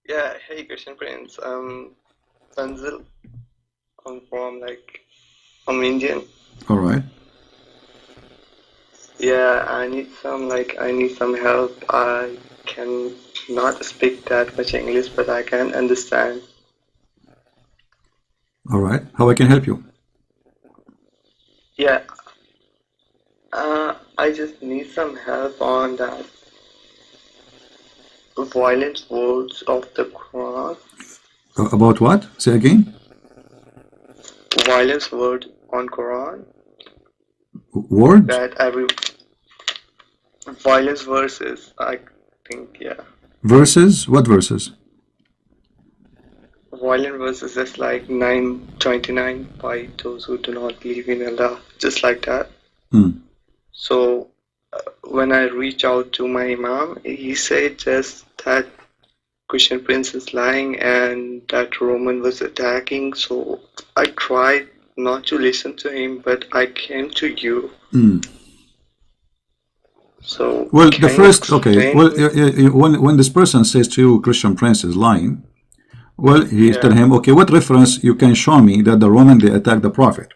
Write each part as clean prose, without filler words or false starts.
Yeah, hey Christian Prince. Tanzil. I'm I'm Indian. All right. Yeah, I need some help. I can not speak that much English, but I can understand. All right. How I can help you? Yeah, I just need some help on that violent words of the Quran. About what? Say again. Violence word on Quran. Words? That every violence verses, I think, yeah. Verses? What verses? Violent verses is like 929 by those who do not believe in Allah, just like that. So when I reach out to my imam, he said just that Christian Prince is lying and that Roman was attacking. So I tried not to listen to him, but I came to you. So well, can the first, you okay. explain? Well, when this person says to you, Christian Prince is lying, well, he's telling him, okay, what reference you can show me that the Roman they attacked the Prophet?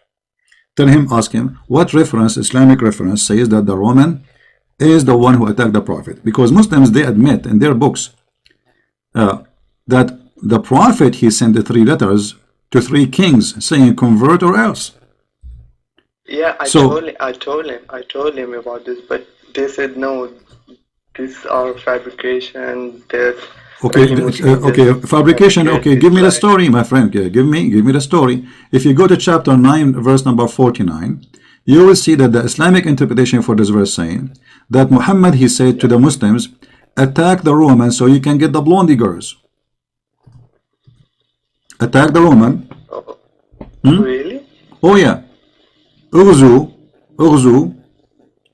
Tell him, ask him, what reference, Islamic reference, says that the Roman is the one who attacked the Prophet? Because Muslims they admit in their books that the Prophet he sent the 3 letters to 3 kings saying convert or else. Yeah, I told him about this, but they said no. These are fabrication. Okay, okay, fabrication. Okay, give me the story, my friend. Give me the story. If you go to chapter 9, verse number 49, you will see that the Islamic interpretation for this verse saying that Muhammad he said to the Muslims, attack the Romans so you can get the blondie girls. Attack the Roman. Really? Oh yeah. اغزوا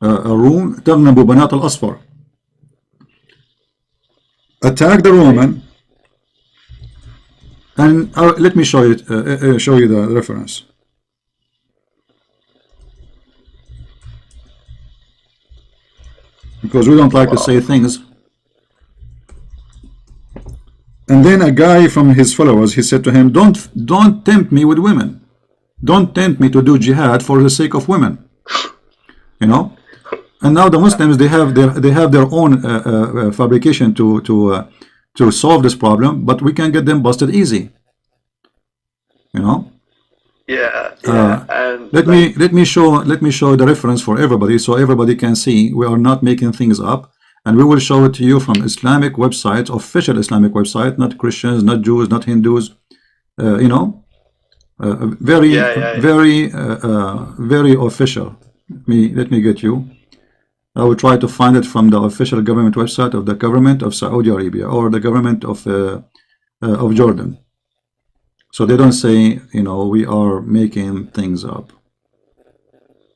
الروم تغنبوا بنات الأصفر. Attack the Roman, and let me show you the reference. Because we don't like to say things. And then a guy from his followers, he said to him, don't tempt me with women. Don't tempt me to do jihad for the sake of women. You know. And now the Muslims they have their own fabrication to solve this problem, but we can get them busted easy. You know. And let me show the reference for everybody so everybody can see we are not making things up, and we will show it to you from Islamic websites, official Islamic website, not Christians, not Jews, not Hindus. You know, very official. Let me get you. I will try to find it from the official government website of the government of Saudi Arabia or the government of Jordan. So they don't say, you know, we are making things up.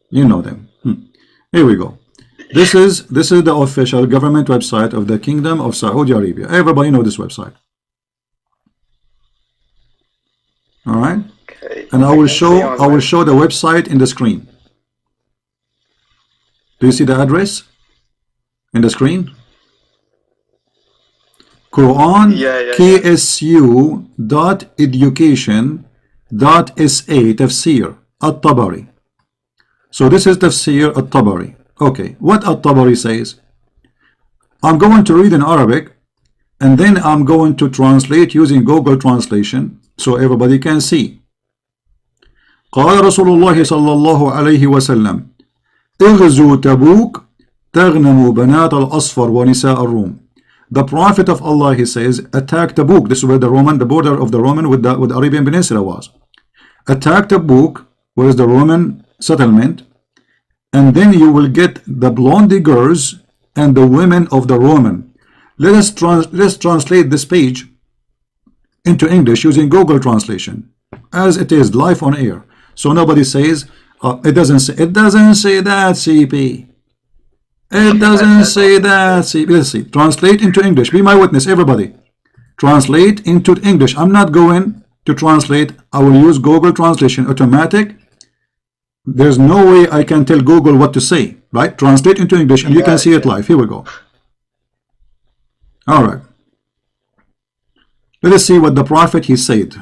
You know them. Here we go. This is the official government website of the Kingdom of Saudi Arabia. Everybody know this website. All right. Okay. And I will show the website in the screen. Do you see the address in the screen? Quran ksu.education.sa tafsir at-Tabari. So this is tafsir at-Tabari. Okay, what at-Tabari says? I'm going to read in Arabic and then I'm going to translate using Google Translation so everybody can see. قال رسول الله صلى الله عليه وسلم اغزوا تبوك تغنموا بنات الأصفر ونساء الروم. The Prophet of Allah, he says, attack Tabuk. This is where the border of the Roman with the Arabian Peninsula was. Attack Tabuk, where is the Roman settlement, and then you will get the blondie girls and the women of the Roman. Let's translate this page into English using Google Translation, as it is live on air. So nobody says, it doesn't say that, CP. It doesn't say that. See, let's see. Translate into English. Be my witness, everybody. Translate into English. I'm not going to translate. I will use Google Translation automatic. There's no way I can tell Google what to say. Right? Translate into English, and you can see it live. Here we go. All right. Let us see what the Prophet he said.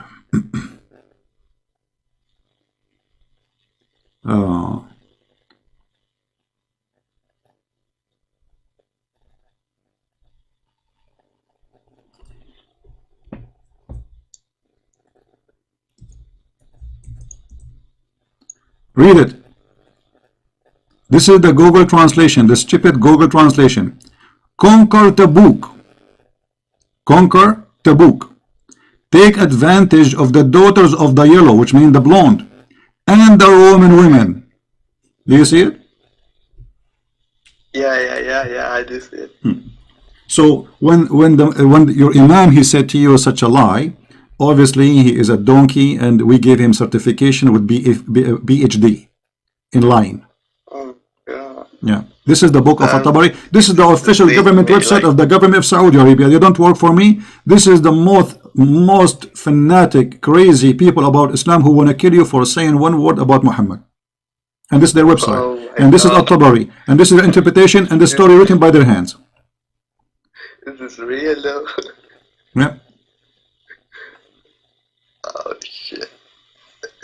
Read it. This is the Google translation, the stupid Google translation. Conquer Tabuk. Conquer Tabuk. Take advantage of the daughters of the yellow, which means the blonde, and the Roman women. Do you see it? Yeah, I do see it. So when your imam he said to you such a lie, obviously he is a donkey, and we gave him certification with PhD in lying. Yeah, this is the book of At-Tabari. This is the official government website of the government of Saudi Arabia. They don't work for me. This is the most fanatic, crazy people about Islam who want to kill you for saying one word about Muhammad. And this is their website. And this is At-Tabari. And this is the interpretation and the story written by their hands. This is real though. Yeah. Oh shit.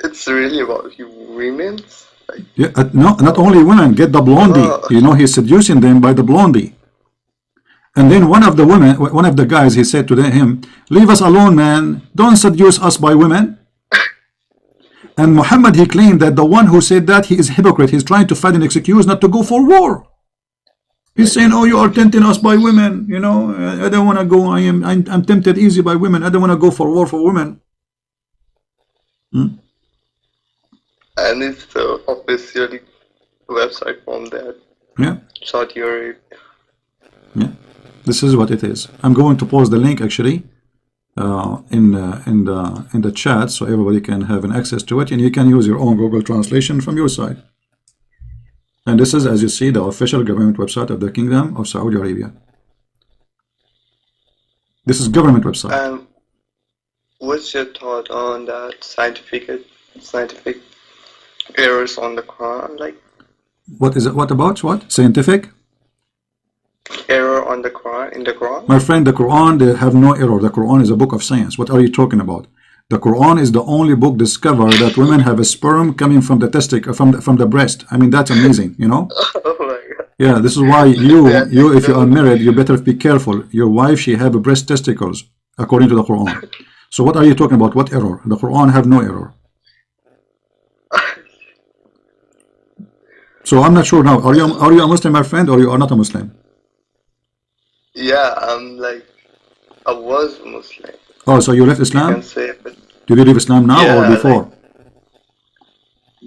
It's really about you women's? Yeah, no, not only women, get the blondie. You know, he's seducing them by the blondie. And then one of the guys, he said to him, leave us alone, man. Don't seduce us by women. And Muhammad, he claimed that the one who said that, he is a hypocrite. He's trying to find an excuse not to go for war. He's saying, oh, you are tempting us by women. You know, I don't want to go. I'm tempted easy by women. I don't want to go for war for women. And it's the official website from that. Yeah. Saudi Arabia. Yeah. This is what it is. I'm going to post the link actually in the chat so everybody can have an access to it, and you can use your own Google translation from your side. And this is, as you see, the official government website of the Kingdom of Saudi Arabia. This is government website. What's your thought on that scientific errors on the Quran? Like, what is it? What about what? Scientific error on the Quran, in the Quran? My friend, the Quran, they have no error. The Quran is a book of science. What are you talking about? The Quran is the only book discovered that women have a sperm coming from the testicle, from the breast. I mean, that's amazing, you know? Oh my God. Yeah, this is why you if you are married, you better be careful. Your wife, she have breast testicles, according to the Quran. So what are you talking about? What error? The Quran have no error. So I'm not sure now. Are you a Muslim, my friend, or you are not a Muslim? Yeah, I was Muslim. Oh, so you left Islam? You can say, but did you leave Islam now or before?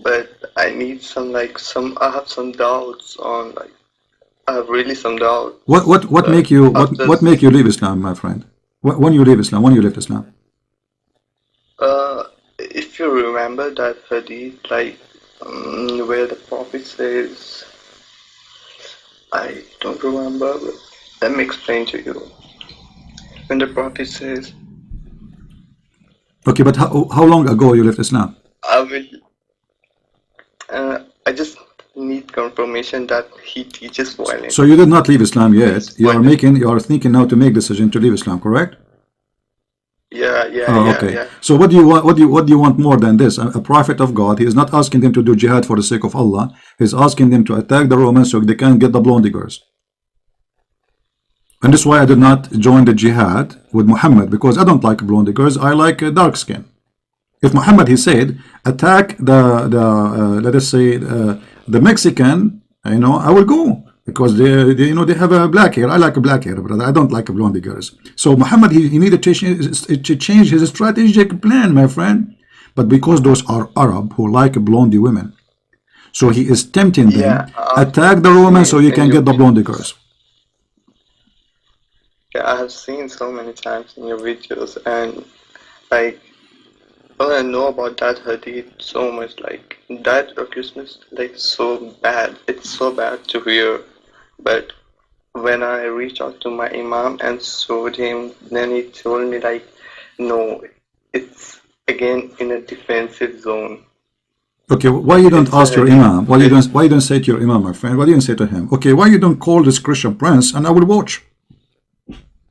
But I need I have some doubts on, I have really some doubts. What make you leave Islam, my friend? When you leave Islam? When you left Islam? If you remember that hadith, where the Prophet says, I don't remember, but let me explain to you. When the Prophet says, okay, but how long ago you left Islam? I just need confirmation that he teaches violence. So you did not leave Islam yet. You are thinking now to make decision to leave Islam, correct? Yeah. So what do you want? What do you want more than this? A prophet of God, he is not asking them to do jihad for the sake of Allah. He's asking them to attack the Romans so they can get the blondie girls. And this is why I did not join the jihad with Muhammad, because I don't like blondie girls. I like dark skin. If Muhammad, he said, attack the let us say the Mexican, you know, I will go. Because they have a black hair. I like a black hair, brother. I don't like blondie girls. So Muhammad, he needed to change his strategic plan, my friend. But because those are Arab who like blondie women, so he is tempting them. Attack the Romans so you can get the blondie girls. Yeah, I have seen so many times in your videos, and all I know about that hadith so much, that Christmas, so bad. It's so bad to hear. But when I reached out to my imam and showed him, then he told me no, it's again in a defensive zone. Okay, why you don't ask your imam? Why you don't say to your imam, my friend? Why do you say to him? Okay, why you don't call this Christian prince and I will watch?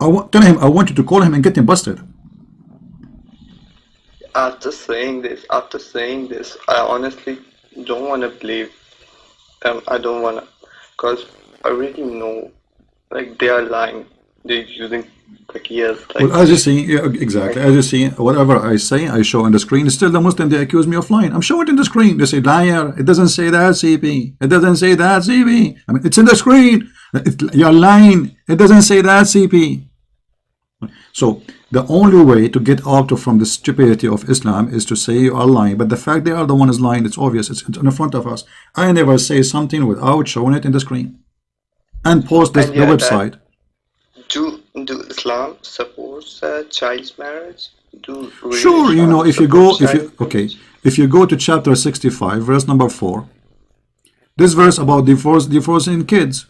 Tell him I want you to call him and get him busted. after saying this, I honestly don't want to believe them. I don't want to, because I really know, like, they are lying. They're using years, Well, like, as you see, yeah, exactly. As you see, whatever I say, I show on the screen. Still, the Muslim, they accuse me of lying. I'm showing it in the screen. They say, liar. It doesn't say that, CP. It doesn't say that, CP. I mean, it's in the screen. You're lying. It doesn't say that, CP. So, the only way to get out from the stupidity of Islam is to say you are lying. But the fact they are the ones lying, it's obvious. It's in front of us. I never say something without showing it in the screen and post this, and the yeah, website. Do Islam supports child marriage? Do really Sure, you Islam know, if you support go, child marriage? if you go to chapter 65, verse number 4, this verse about divorcing kids.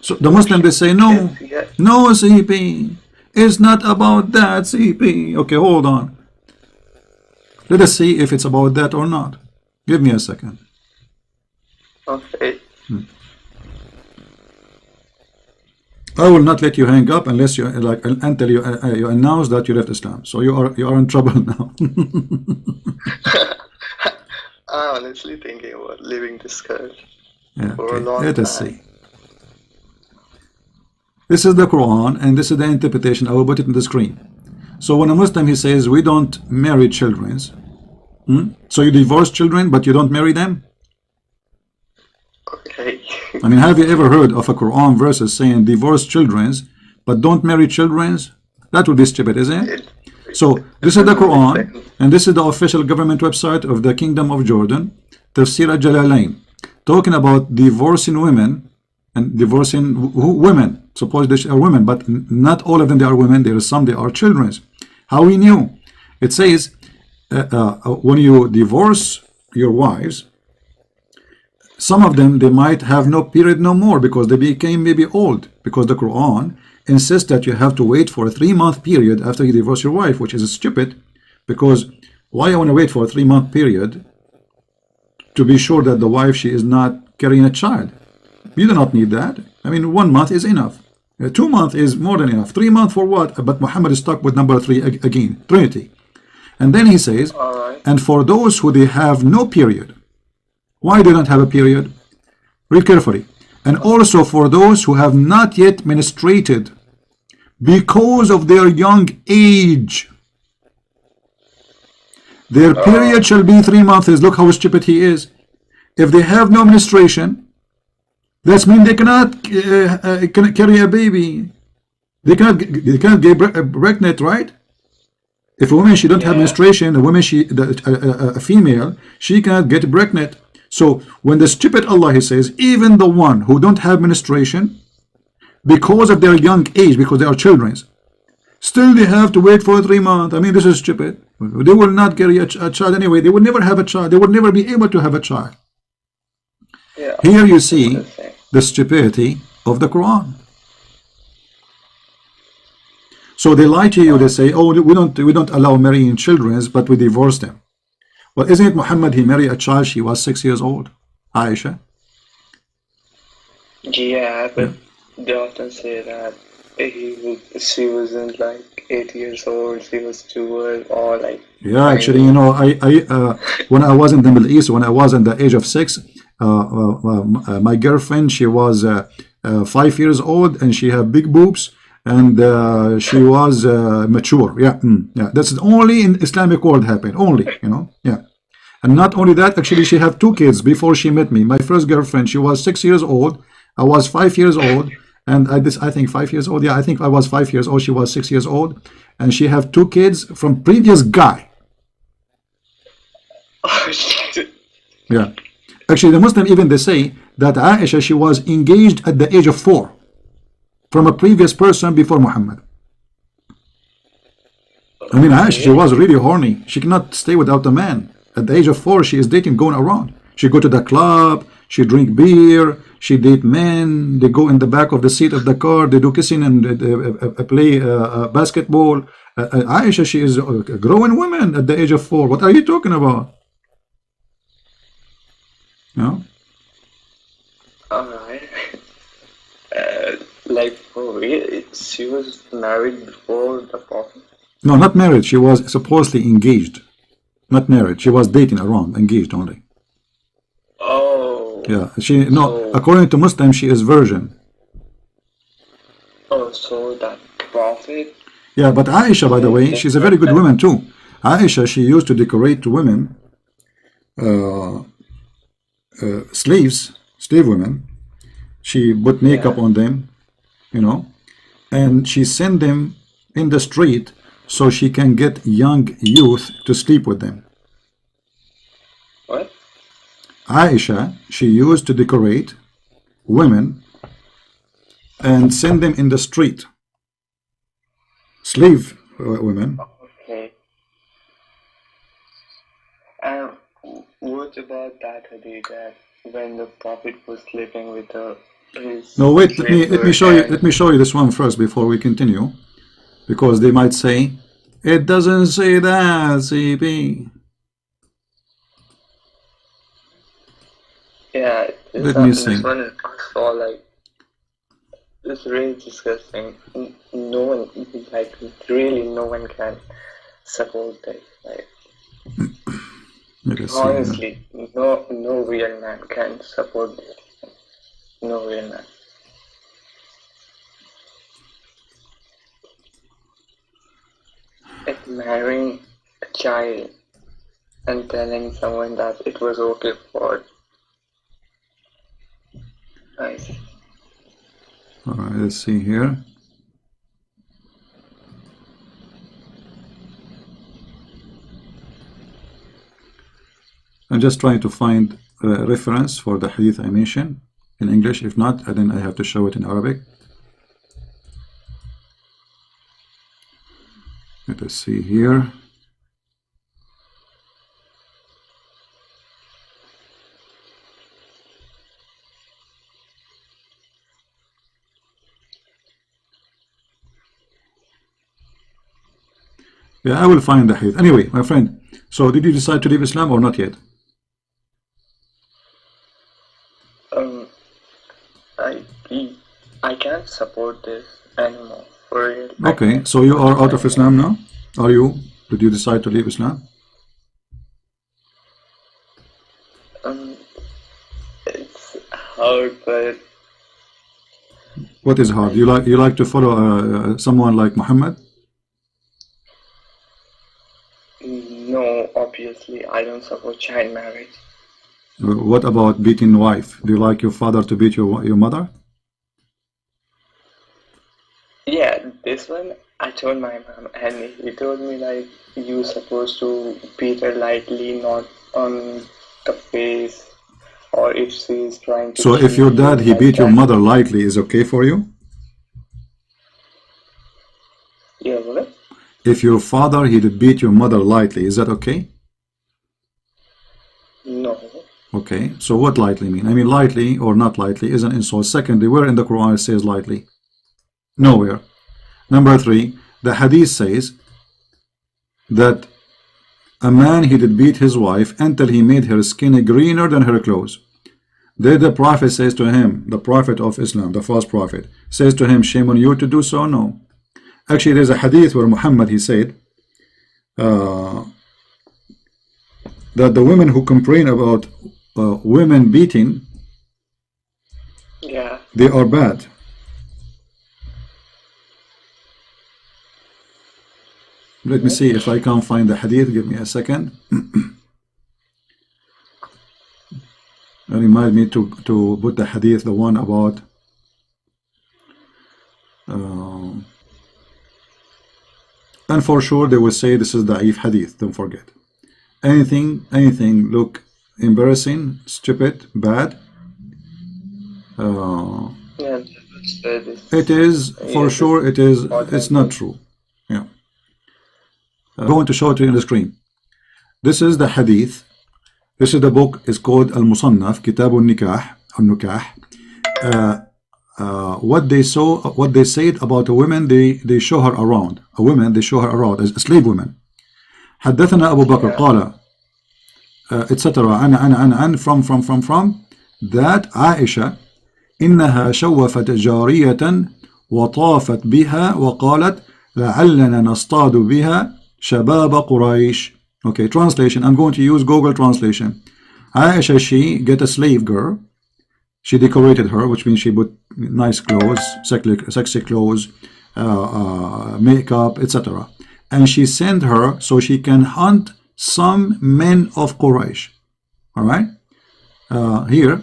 So the Muslim, they say, no, Kids, yeah. no, CP, it's not about that, CP. Okay, hold on. Let us see if it's about that or not. Give me a second. Okay. I will not let you hang up unless you like until you announce that you left Islam. So you are in trouble now. I'm honestly thinking about leaving this country Yeah, for a okay, long let us time. see. This is the Quran, and this is the interpretation. I will put it on the screen. So when a Muslim, he says, we don't marry children. So you divorce children, but you don't marry them? Okay. I mean, have you ever heard of a Quran verses saying divorce children, but don't marry children? That would be stupid, isn't it? So this is the Quran, and this is the official government website of the Kingdom of Jordan, Tafsir al-Jalalain, talking about divorcing women and divorcing women. Suppose they are women, but not all of them they are women. There are some they are children. How we knew? It says when you divorce your wives, some of them they might have no period no more because they became maybe old, because the Quran insists that you have to wait for a 3-month period after you divorce your wife, which is stupid, because why I want to wait for a 3-month period to be sure that the wife, she is not carrying a child? You do not need that. I mean, 1 month is enough. 2 months is more than enough. 3 months for what? But Muhammad is stuck with number 3 again, Trinity. And then he says, and for those who they have no period. Why they don't have a period? Read carefully. And also for those who have not yet menstruated because of their young age. Their period shall be 3 months. Look how stupid he is. If they have no menstruation, that means they cannot carry a baby. They cannot get pregnant, right? If a woman, she don't have menstruation, a woman, a female, she cannot get pregnant. So when the stupid Allah, he says, even the one who don't have menstruation, because of their young age, because they are children, still they have to wait for 3 months. I mean, this is stupid. They will not carry a child anyway. They will never have a child. They will never be able to have a child. Yeah. Here you see the stupidity of the Quran. So they lie to you. They say, "Oh, we don't allow marrying children, but we divorce them." Well, isn't it Muhammad? He married a child. She was 6 years old, Aisha. Yeah, but they often say that she wasn't like 8 years old. She was too old, or like. Yeah, actually, you know, when I was in the Middle East, when I was in the age of 6, my girlfriend, she was 5 years old, and she had big boobs, and she was mature. Yeah, that's only in Islamic world happened. Only, you know, yeah. And not only that, actually, she had 2 kids before she met me. My first girlfriend, she was 6 years old. I was 5 years old, and I think 5 years old. Yeah, I think I was 5 years old. She was 6 years old, and she had 2 kids from previous guy. Yeah, actually, the Muslim even they say that Aisha, she was engaged at the age of 4 from a previous person before Muhammad. I mean, Aisha, she was really horny. She cannot stay without a man. At the age of 4, she is dating, going around. She go to the club, she drink beer, she date men, they go in the back of the seat of the car, they do kissing and play basketball. Aisha, she is a growing woman at the age of 4. What are you talking about? No? Alright. Like, for real, she was married before the Prophet? No, not married. She was supposedly engaged. Not married. She was dating around, engaged only. Oh. Yeah. No. According to Muslim, she is virgin. Oh, so that prophet. Yeah, but Aisha, by the way, she's a very good woman too. Aisha, she used to decorate women, slave women. She put makeup on them, you know, and she sent them in the street so she can get young youth to sleep with them. What? Aisha, she used to decorate women and send them in the street. Slave women. Okay. What about that hadith that when the prophet was sleeping with his No, wait. Let me show you. Let me show you this one first before we continue, because they might say it doesn't say that, CP. Yeah. Let me see. This one is also like. It's really disgusting. No one, like, really, no one can support this. Like, honestly, no real man can support this. No real man. Like marrying a child and telling someone that it was okay for. Nice. All right, let's see here. I'm just trying to find a reference for the hadith I mentioned in English. If not, then I have to show it in Arabic. Let us see here. Yeah, I will find the hadith. Anyway, my friend, so did you decide to leave Islam or not yet? I can't support this anymore. For real. Okay, so you are out of Islam now? Are you? Did you decide to leave Islam? It's hard, but what is hard? You like to follow someone like Muhammad? No, obviously, I don't support child marriage. What about beating wife? Do you like your father to beat your mother? Yeah, this one I told my mom, and he told me like you're supposed to beat her lightly, not on the face, or if she's trying to. So if your dad he beat your mother lightly, is okay for you? Yeah, what? If your father he did beat your mother lightly, is that okay? No. Okay, so what lightly mean? I mean, lightly or not lightly is an insult. Secondly, where in the Quran it says lightly? Nowhere. Number 3, the hadith says that a man he did beat his wife until he made her skin greener than her clothes. Then the prophet says to him, the prophet of Islam, the false prophet, says to him, shame on you to do so? No. Actually, there's a hadith where Muhammad he said that the women who complain about women beating, yeah, they are bad. Let me see if I can find the hadith. Give me a second. Remind me to put the hadith, the one about and for sure they will say this is da'if hadith. Don't forget. Anything look embarrassing, stupid, bad, yeah, it is for sure, it's not true. Yeah, I'm going to show it to you on the screen. This is the hadith. This is the book is called Al-Musannaf Kitab al-Nikah al-Nukah. What they said about a woman, they show her around. A woman, they show her around as a slave woman. حدثنا أبو بكر قال etc. أنا from that عائشة إنها شوفت جارية وطافت بها وقالت لعلنا نصطاد بها شباب قريش. Okay, translation. I'm going to use Google translation. Aisha, she get a slave girl. She decorated her, which means she put nice clothes, sexy clothes, makeup, etc. And she sent her so she can hunt some men of Quraysh. All right. Here,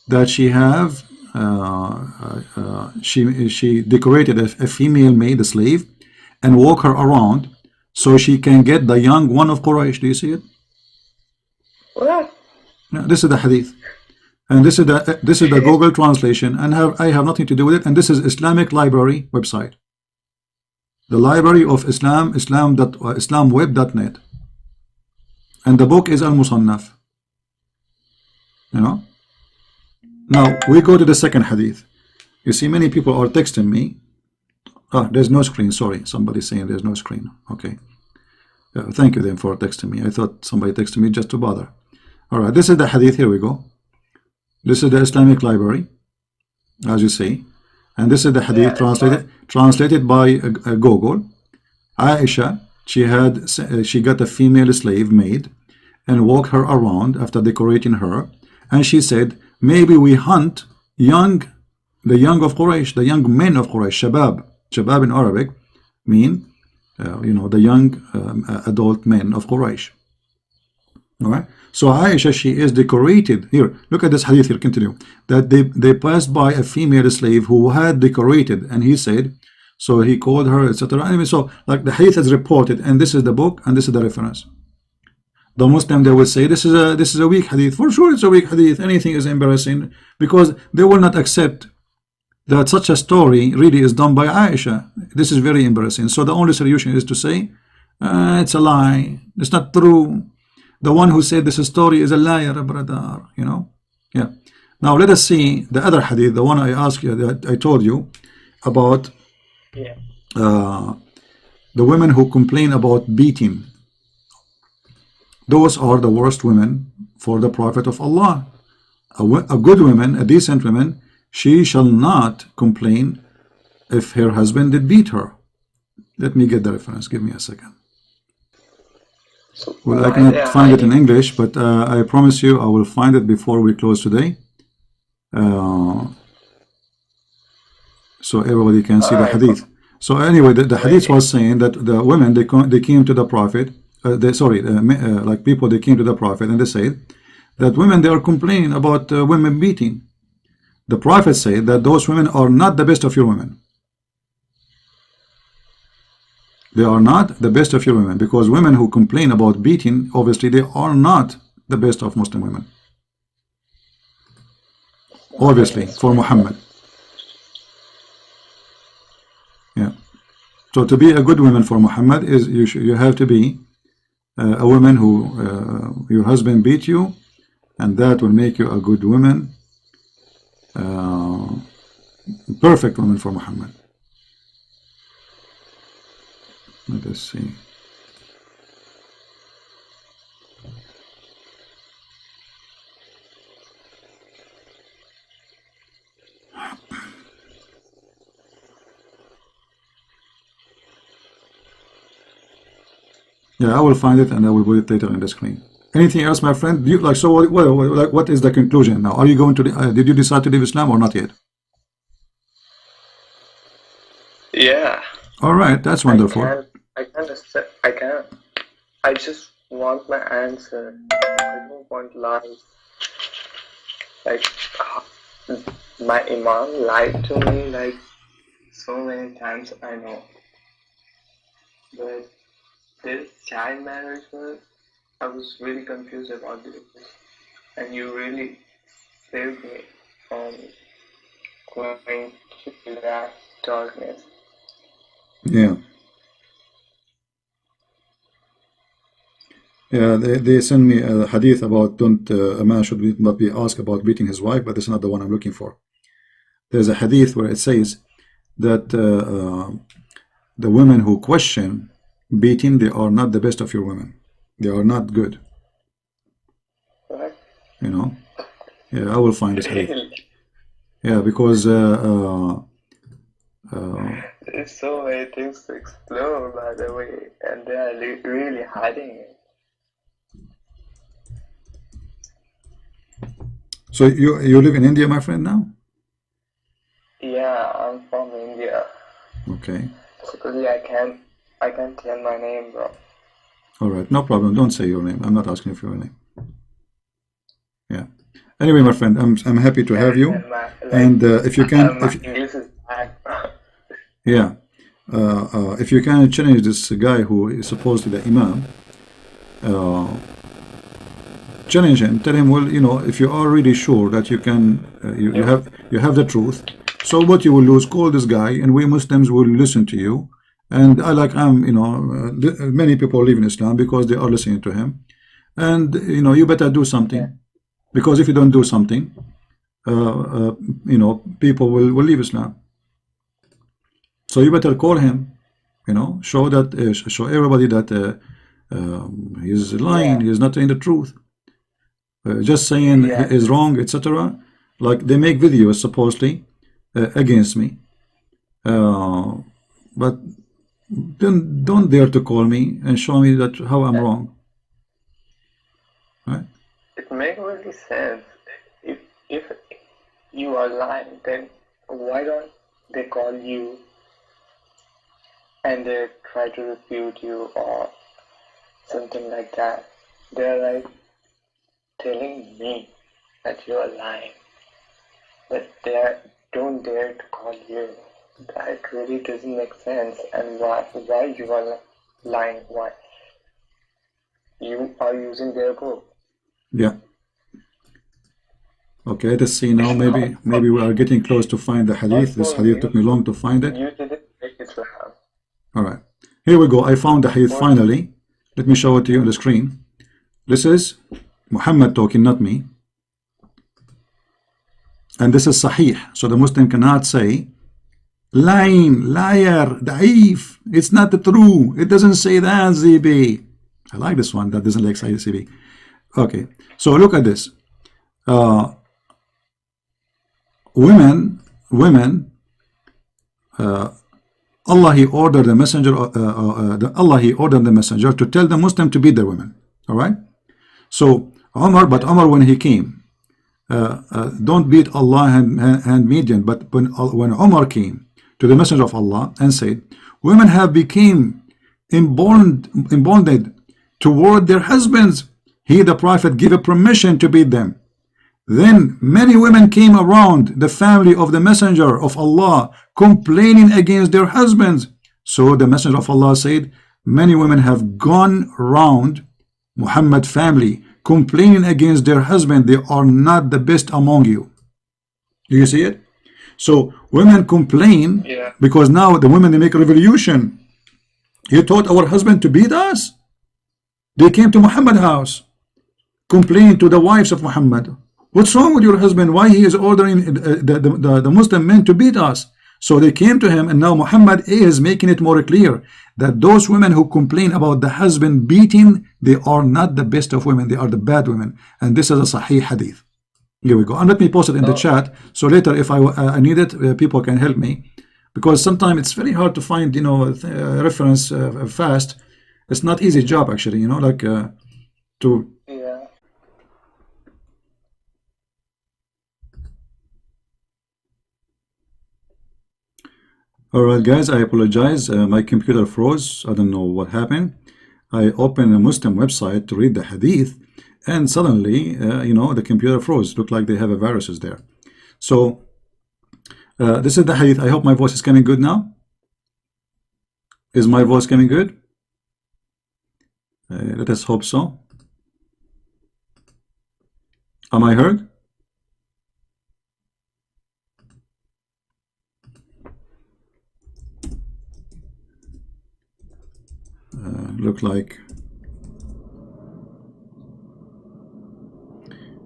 that she have, she decorated a female maid, a slave, and walk her around so she can get the young one of Quraysh. Do you see it? What? Yeah, this is the hadith. And this is the Google translation, and I have nothing to do with it. And this is Islamic Library website, the Library of Islam, islamweb.net, and the book is Al-Musannaf. You know. Now we go to the second hadith. You see, many people are texting me. Oh, there's no screen. Sorry, somebody's saying there's no screen. Okay. Thank you then for texting me. I thought somebody texted me just to bother. All right, this is the hadith. Here we go. This is the Islamic Library, as you see, and this is the hadith translated by Google. Aisha, she got a female slave maid and walked her around after decorating her, and she said, maybe we hunt the young of Quraysh, the young men of Quraysh. Shabab in Arabic mean the young adult men of Quraysh. All right. So Aisha, she is decorated. Here, look at this hadith here, continue. That they passed by a female slave who had decorated, and he said, so he called her, etc. Anyway, so like the hadith is reported, and this is the book, and this is the reference. The Muslim, they will say, this is a weak hadith. For sure it's a weak hadith. Anything is embarrassing, because they will not accept that such a story really is done by Aisha. This is very embarrassing. So the only solution is to say, it's a lie. It's not true. The one who said this story is a liar, brother, you know. Yeah. Now let us see the other hadith, the one I asked you, that I told you about. Yeah. The women who complain about beating. Those are the worst women for the Prophet of Allah. A good woman, a decent woman, she shall not complain if her husband did beat her. Let me get the reference. Give me a second. Well, I cannot find it in English, but I promise you I will find it before we close today, so everybody can see the hadith. So anyway, the hadith was saying that the women, they came to the Prophet, like people, they came to the Prophet and they said that women, they are complaining about women beating. The Prophet said that those women are not the best of your women. They are not the best of your women, because women who complain about beating, obviously they are not the best of Muslim women. Obviously, for Muhammad. Yeah. So to be a good woman for Muhammad is you have to be a woman who your husband beat you, and that will make you a good woman, perfect woman for Muhammad. Let us see. Yeah, I will find it and I will put it later on the screen. Anything else, my friend? Do you, like, so what is the conclusion now? Are you going to? Did you decide to leave Islam or not yet? Yeah. All right, that's wonderful. I just want my answer. I don't want lies. Like, my imam lied to me like so many times, I know. But this child marriage one, I was really confused about this. And you really saved me from going to that darkness. Yeah. Yeah, they send me a hadith about a man should not be asked about beating his wife, but this is not the one I'm looking for. There's a hadith where it says that the women who question beating, they are not the best of your women. They are not good. What? You know? Yeah, I will find this hadith. Yeah, because There's so many things to explore, by the way, and they are really hiding it. So you live in India, my friend, now? Yeah, I'm from India. Okay. Basically, I can't tell my name, bro. All right, no problem. Don't say your name. I'm not asking for your name. Yeah. Anyway, my friend, I'm happy to have you. And if you can, English is bad. yeah, if you can challenge this guy who is supposedly the imam, challenge him. Tell him, well, you know, if you are really sure that you can, you have the truth. So what you will lose? Call this guy, and we Muslims will listen to you. And you know, many people leave in Islam because they are listening to him. And you know, you better do something, because if you don't do something, you know, people will leave Islam. So you better call him, you know, show everybody that he's lying, he's not saying the truth, just saying he is wrong, etc. Like they make videos supposedly against me, but then don't dare to call me and show me that how I'm wrong. Right? It makes really sense. If you are lying, then why don't they call you and they try to refute you or something like that? They're like telling me that you are lying, but they don't dare to call you. That really doesn't make sense. And why you are lying? Why you are using their book? Yeah. Okay, let's see now. Maybe we are getting close to find the hadith. This hadith took me long to find it. You didn't make Islam. All right, here we go. I found the hadith finally. Let me show it to you on the screen. This is Muhammad talking, not me. And this is Sahih. So the Muslim cannot say lying, liar, da'if. It's not the true. It doesn't say that, ZB. I like this one. That doesn't like CB. Okay, so look at this. Women, Allah He ordered the messenger. Allah He ordered the messenger to tell the Muslim to beat their women. All right. So Umar, when he came, don't beat Allah handmaiden. But when Umar came to the messenger of Allah and said, women have become emboldened toward their husbands, he, the Prophet, gave a permission to beat them. Then many women came around the family of the messenger of Allah, complaining against their husbands. So the messenger of Allah said, many women have gone around Muhammad family, complaining against their husband. They are not the best among you. Do you see it? So women complain because now the women, they make a revolution. You taught our husband to beat us? They came to Muhammad's house, complaining to the wives of Muhammad. What's wrong with your husband? Why he is ordering the Muslim men to beat us? So they came to him, and now Muhammad is making it more clear that those women who complain about the husband beating, they are not the best of women, they are the bad women. And this is a Sahih hadith. Here we go. And let me post it in the chat, so later if I need it, people can help me, because sometimes it's very hard to find, you know, reference fast. It's not easy job actually, you know, like to. Alright guys, I apologize, my computer froze. I don't know what happened. I opened a Muslim website to read the hadith, and suddenly you know, the computer froze. Looked like they have a viruses there. So this is the hadith. I hope my voice is coming good now. Is my voice coming good? Let us hope so. Am I heard? Look like,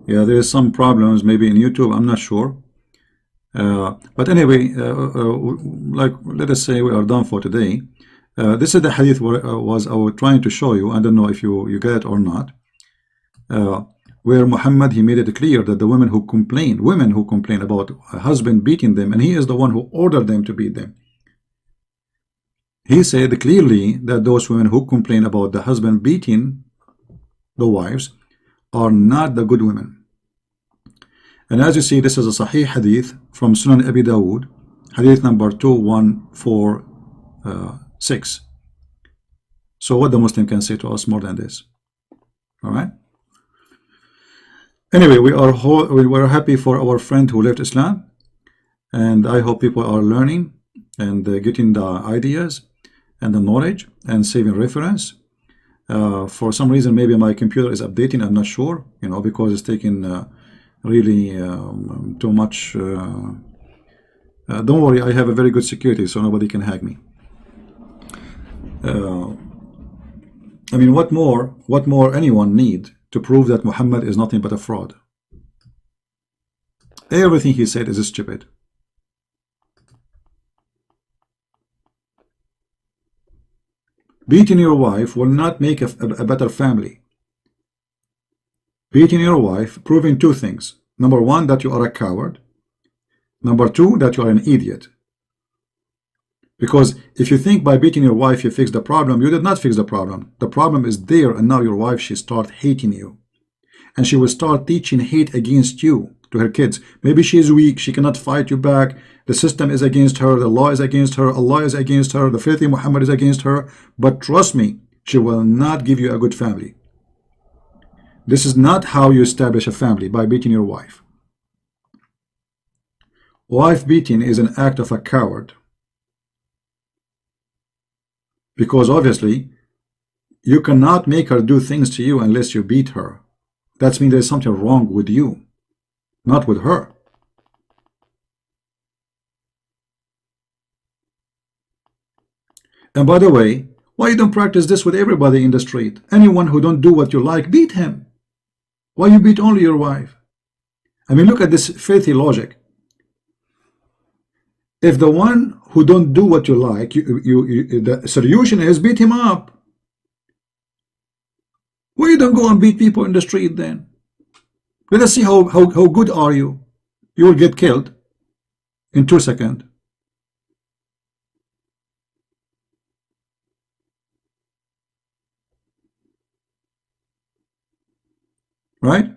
yeah, there is some problems maybe in YouTube, I'm not sure, but anyway, like, let us say we are done for today. This is the hadith I was trying to show you. I don't know if you get it or not, where Muhammad, he made it clear that the women who complain about a husband beating them, and he is the one who ordered them to beat them. He said clearly that those women who complain about the husband beating the wives are not the good women. And as you see, this is a Sahih hadith from Sunan Abi Dawood, hadith number 2146. So what the Muslim can say to us more than this? All right. Anyway, we are happy for our friend who left Islam, and I hope people are learning and getting the ideas and the knowledge and saving reference. For some reason, maybe my computer is updating. I'm not sure, because it's taking really too much. Don't worry, I have a very good security, so nobody can hack me. I mean, what more anyone need to prove that Muhammad is nothing but a fraud? Everything he said is stupid. Beating your wife will not make a better family. Beating your wife, proving two things. Number one, that you are a coward. Number two, that you are an idiot. Because if you think by beating your wife you fix the problem, you did not fix the problem. The problem is there, and now your wife, she start hating you. And she will start teaching hate against you to her kids. Maybe she is weak, she cannot fight you back. The system is against her, the law is against her, Allah is against her, the filthy Muhammad is against her. But trust me, she will not give you a good family. This is not how you establish a family, by beating your wife. Wife beating is an act of a coward. Because obviously, you cannot make her do things to you unless you beat her. That means there's something wrong with you, not with her. And by the way, why you don't practice this with everybody in the street? Anyone who don't do what you like, beat him. Why you beat only your wife? I mean, look at this filthy logic. If the one who don't do what you like, the solution is beat him up. Why you don't go and beat people in the street then? Let us see how good are you. You will get killed in 2 seconds. Right?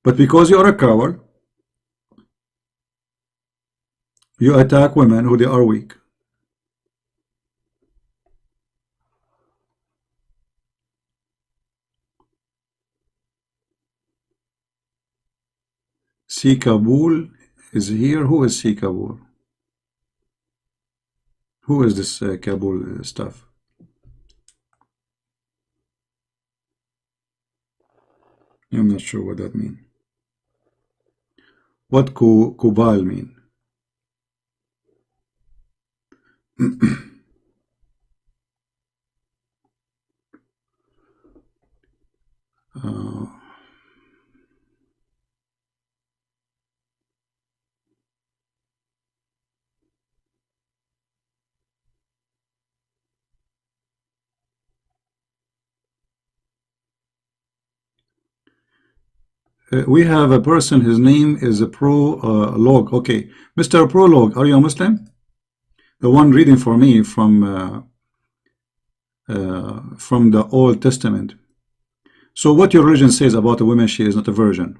But because you are a coward, you attack women who they are weak. C. Kabul is here. Who is C. Kabul? Who is this Kabul stuff? I'm not sure what that means. What Kubal mean? We have a person, his name is a Prolog. Okay, Mr. Prolog, are you a Muslim? The one reading for me from the Old Testament. So what your religion says about a woman, she is not a virgin,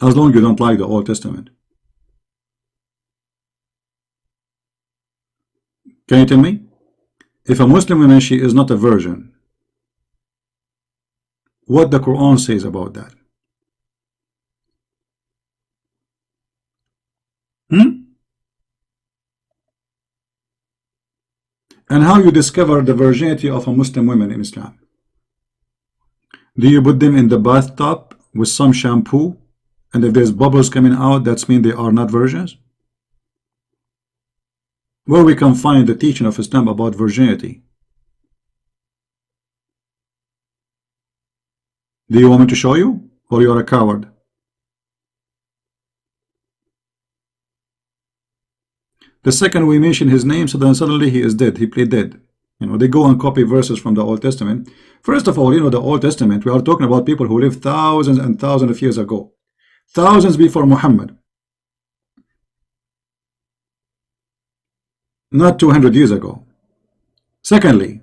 as long as you don't like the Old Testament. Can you tell me? If a Muslim woman, she is not a virgin, what the Quran says about that? And how you discover the virginity of a Muslim woman in Islam? Do you put them in the bathtub with some shampoo, and if there's bubbles coming out, that means they are not virgins? Where we can find the teaching of Islam about virginity? Do you want me to show you, or you are a coward? The second we mention his name, so then suddenly he is dead. He played dead. They go and copy verses from the Old Testament. First of all, the Old Testament, we are talking about people who lived thousands and thousands of years ago. Thousands before Muhammad. not 200 years ago. Secondly,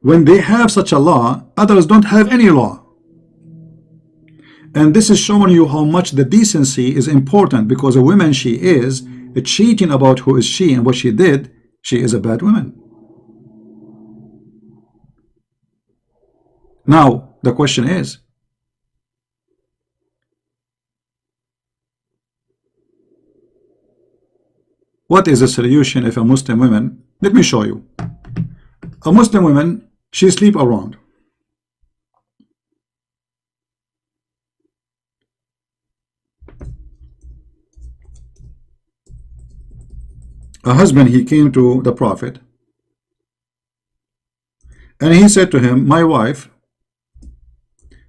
when they have such a law, others don't have any law. And this is showing you how much the decency is important, because a woman, she is cheating about who is she and what she did, she is a bad woman. Now, the question is, what is the solution if a Muslim woman, let me show you. A Muslim woman, she sleep around. A husband, he came to the Prophet and he said to him, my wife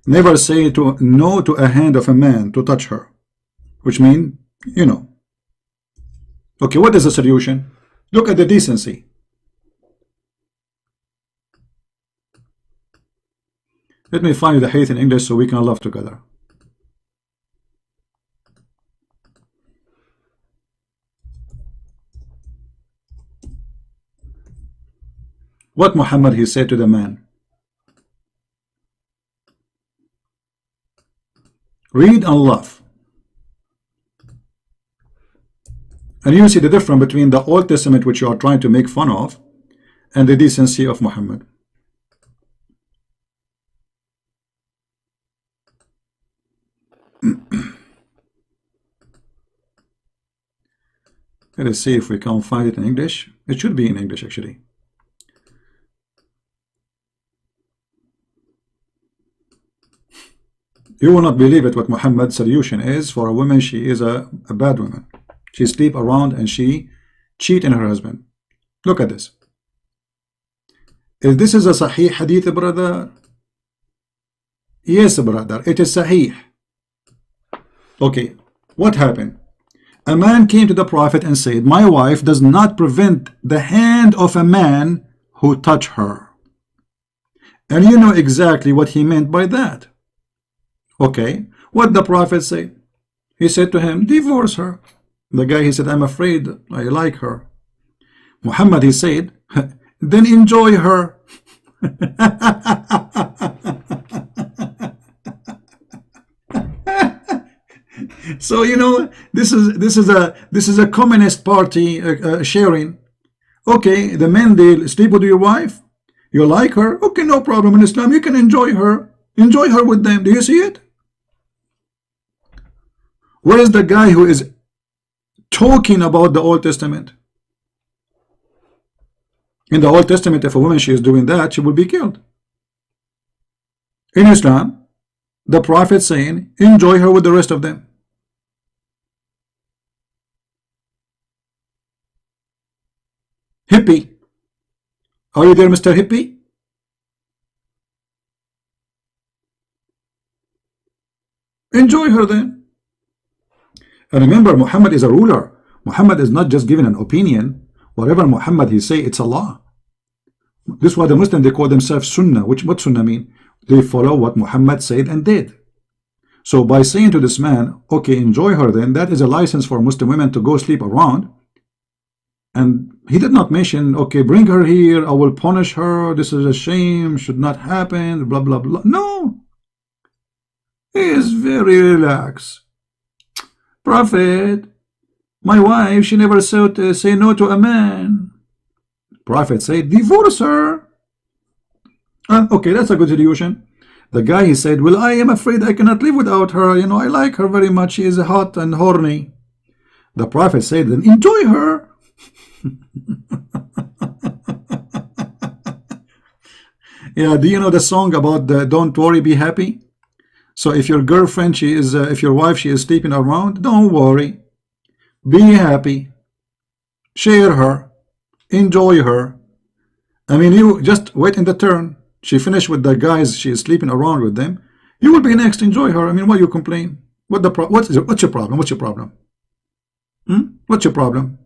never say no to a hand of a man to touch her, which means, you know. Okay, what is the solution? Look at the decency. Let me find the hate in English so we can love together. What Muhammad he said to the man? Read and love. And you see the difference between the Old Testament, which you are trying to make fun of, and the decency of Muhammad. Let us see if we can find it in English. It should be in English, actually. You will not believe it what Muhammad's solution is for a woman. She is a bad woman. She sleep around and she cheat on her husband. Look at this. If this is a Sahih Hadith, brother? Yes, brother, it is Sahih. Okay, what happened? A man came to the Prophet and said, my wife does not prevent the hand of a man who touch her. And you know exactly what he meant by that. Okay, what the Prophet said? He said to him, divorce her. The guy, he said, I'm afraid I like her. Muhammad, he said, then enjoy her. So you know, this is a communist party sharing. Okay, the men, they sleep with your wife. You like her? Okay, no problem. In Islam, you can enjoy her. Enjoy her with them. Do you see it? Where is the guy who is talking about the Old Testament? In the Old Testament, if a woman, she is doing that, she will be killed. In Islam, the Prophet saying, enjoy her with the rest of them. Hippie. Are you there, Mr. Hippie? Enjoy her then. And remember, Muhammad is a ruler. Muhammad is not just giving an opinion. Whatever Muhammad he say, it's Allah. This is why the Muslims, they call themselves Sunnah. What Sunnah mean? They follow what Muhammad said and did. So by saying to this man, okay, enjoy her then, that is a license for Muslim women to go sleep around. And he did not mention, okay, bring her here, I will punish her, this is a shame, should not happen, blah, blah, blah. No. He is very relaxed. Prophet, my wife, she never said say no to a man. Prophet said, divorce her. Okay, that's a good solution. The guy, he said, well, I am afraid I cannot live without her. You know, I like her very much. She is hot and horny. The Prophet said, then enjoy her. Yeah, do you know the song about the don't worry, be happy? So if your girlfriend, she is, if your wife, she is sleeping around, don't worry. Be happy. Share her. Enjoy her. I mean, you just wait in the turn. She finished with the guys, she is sleeping around with them. You will be next. Enjoy her. I mean, why you complain? What's your problem? What's your problem? What's your problem?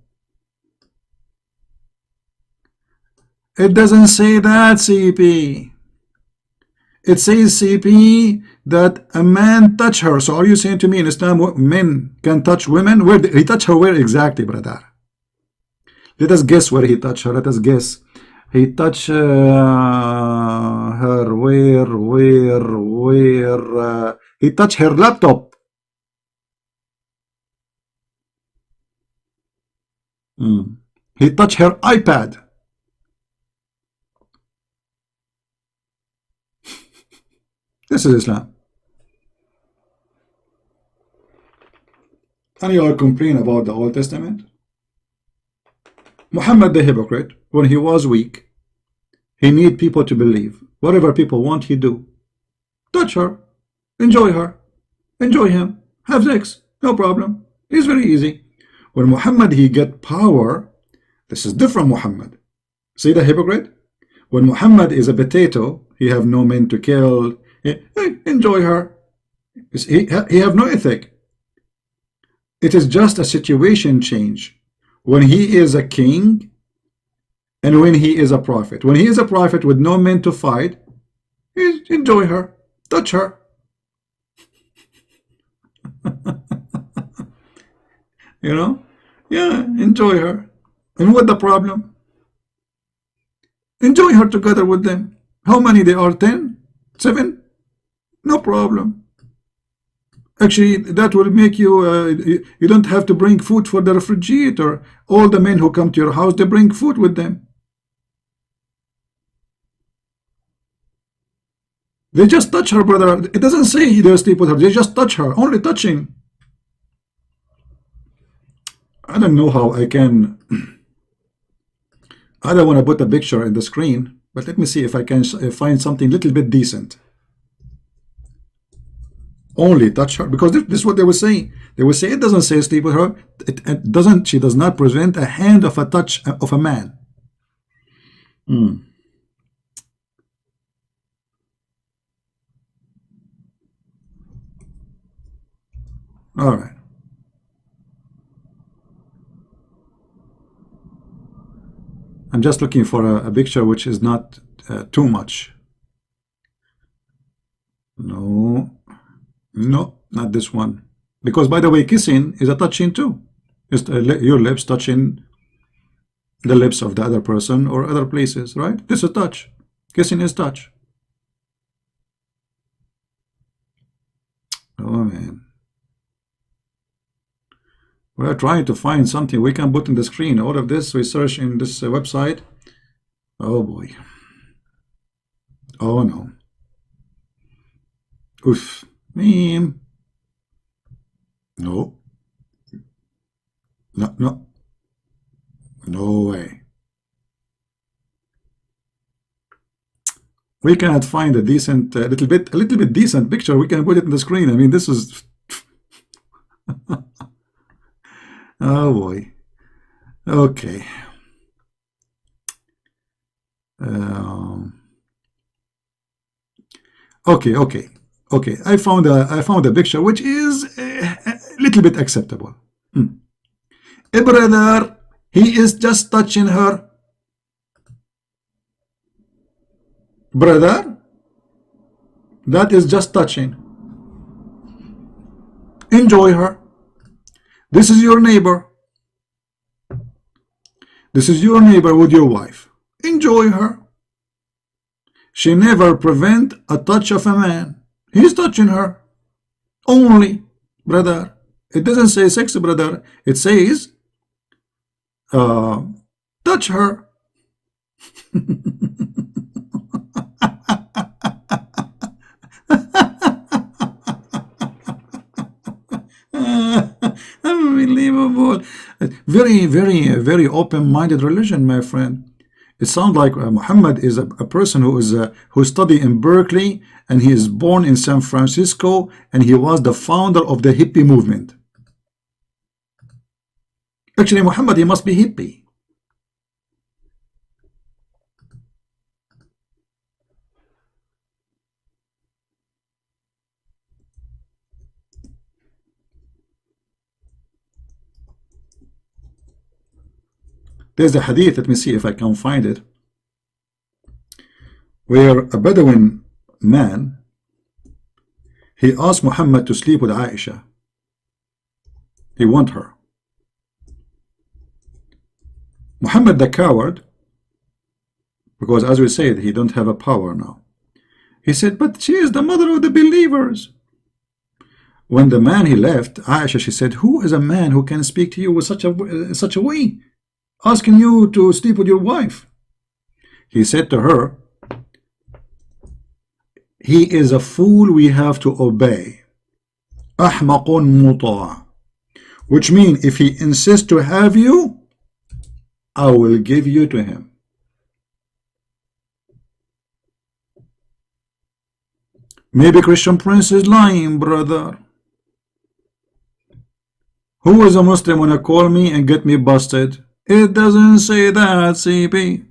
It doesn't say that, CP. It says, CP, that a man touch her. So are you saying to me in Islam men can touch women? Where he touch her? Where exactly, brother? Let us guess where he touched her. Let us guess. He touched her where? He touched her laptop. He touched her iPad. This is Islam. And you are complaining about the Old Testament? Muhammad the hypocrite, when he was weak, he need people to believe. Whatever people want, he do. Touch her. Enjoy her. Enjoy him. Have sex. No problem. It's very easy. When Muhammad, he get power, this is different Muhammad. See the hypocrite? When Muhammad is a potato, he have no men to kill. Hey, enjoy her. He have no ethic. It is just a situation change. When he is a king and when he is a prophet. When he is a prophet with no men to fight, enjoy her. Touch her. You know? Yeah, enjoy her. And what the problem? Enjoy her together with them. How many they are? 10? 7? No problem. Actually, that will make you, you don't have to bring food for the refrigerator. All the men who come to your house, they bring food with them. They just touch her, brother. It doesn't say they sleep with her. They just touch her. Only touching. I don't know how I can. I don't want to put a picture in the screen, but let me see if I can find something a little bit decent. Only touch her, because this is what they were saying. They would say it doesn't say sleep with her. It doesn't. She does not prevent a hand of a touch of a man. All right. I'm just looking for a picture which is not too much. No, not this one. Because, by the way, kissing is a touching too. It's your lips touching the lips of the other person or other places, right? This is touch. Kissing is touch. Oh, man. We're trying to find something we can put in the screen. All of this we search in this website. Oh boy. Oh no. Oof. Meme. No. No. No way. We cannot find a decent, a little bit decent picture. We can put it in the screen. I mean, this is. Oh boy. Okay. Okay. I found a picture which is a little bit acceptable. A brother, he is just touching her. Brother, that is just touching. Enjoy her. This is your neighbor. This is your neighbor with your wife. Enjoy her. She never prevent a touch of a man. He's touching her. Only, brother. It doesn't say sex, brother. It says touch her. Unbelievable. Very open-minded religion, my friend. It sounds like Muhammad is a person who studied in Berkeley, and he is born in San Francisco, and he was the founder of the hippie movement. Actually, Muhammad, he must be hippie. There's a hadith, let me see if I can find it, where a Bedouin man, he asked Muhammad to sleep with Aisha. He want her. Muhammad the coward, because as we said, he don't have a power now. He said, but she is the mother of the believers. When the man he left, Aisha, she said, who is a man who can speak to you with such a way, asking you to sleep with your wife? He said to her, he is a fool we have to obey. أحمق مطاع. Which means if he insists to have you, I will give you to him. Maybe Christian Prince is lying, brother. Who is a Muslim wanna call me and get me busted? It doesn't say that, CP.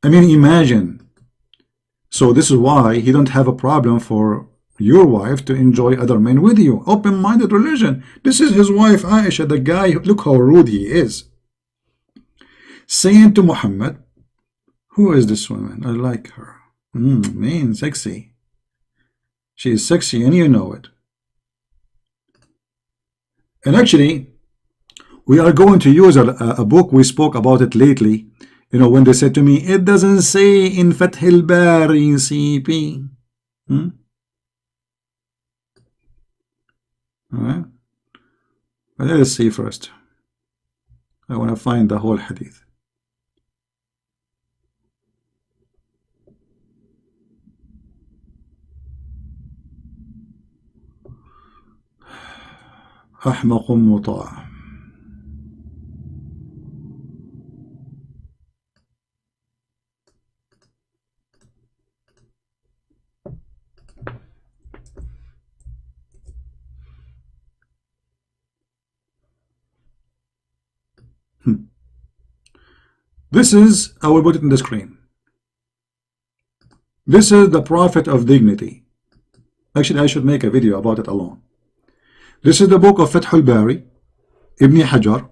I mean, imagine. So this is why he don't have a problem for your wife to enjoy other men with you. Open-minded religion. This is his wife Aisha, the guy. Look how rude he is. Saying to Muhammad, who is this woman? I like her. Man, sexy. She is sexy and you know it. And actually, we are going to use a book. We spoke about it lately. You know, when they said to me, it doesn't say in Fath al-Bari, CP. All right. But let's see first. I want to find the whole hadith. أحمق مطاع. This is, I will put it in the screen. This is the Prophet of Dignity. Actually, I should make a video about it alone. This is the book of Fath al-Bari, Ibn Hajar,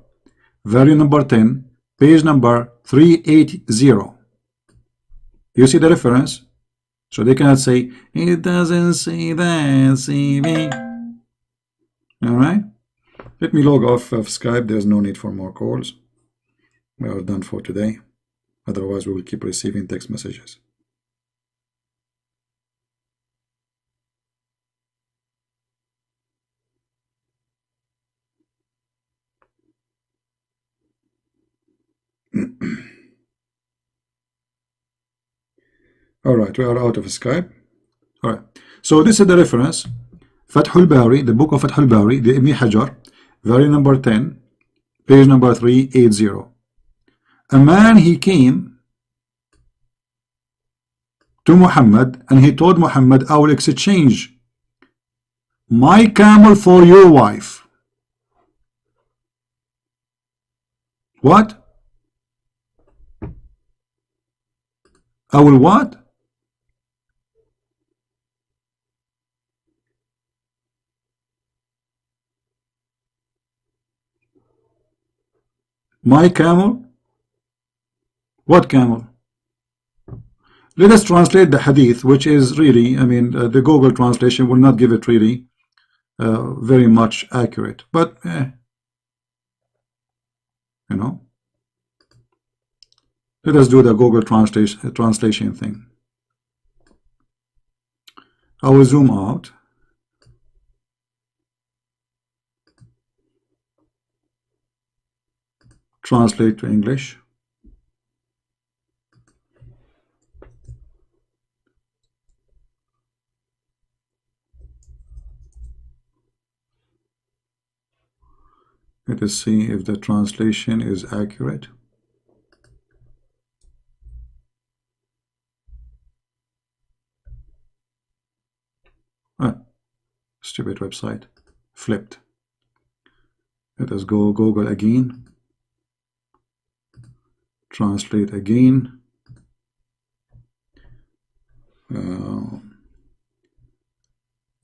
volume number 10, page number 380. You see the reference? So they cannot say, it doesn't say that, CV. Alright? Let me log off of Skype. There's no need for more calls. We are done for today. Otherwise, we will keep receiving text messages. Alright, we are out of Skype. Alright, so this is the reference. Fath al-Bari, the book of Fath al-Bari, the Ibn Hajar, volume number 10, page number 380. A man, he came to Muhammad and he told Muhammad, I will exchange my camel for your wife. What? I will what? My camel? What camel? Let us translate the hadith, which is really, I mean, the Google translation will not give it really very much accurate, but you know, let us do the Google translation thing. I will zoom out. Translate to English. Let us see if the translation is accurate. Stupid website. Flipped. Let us go Google again. Translate again.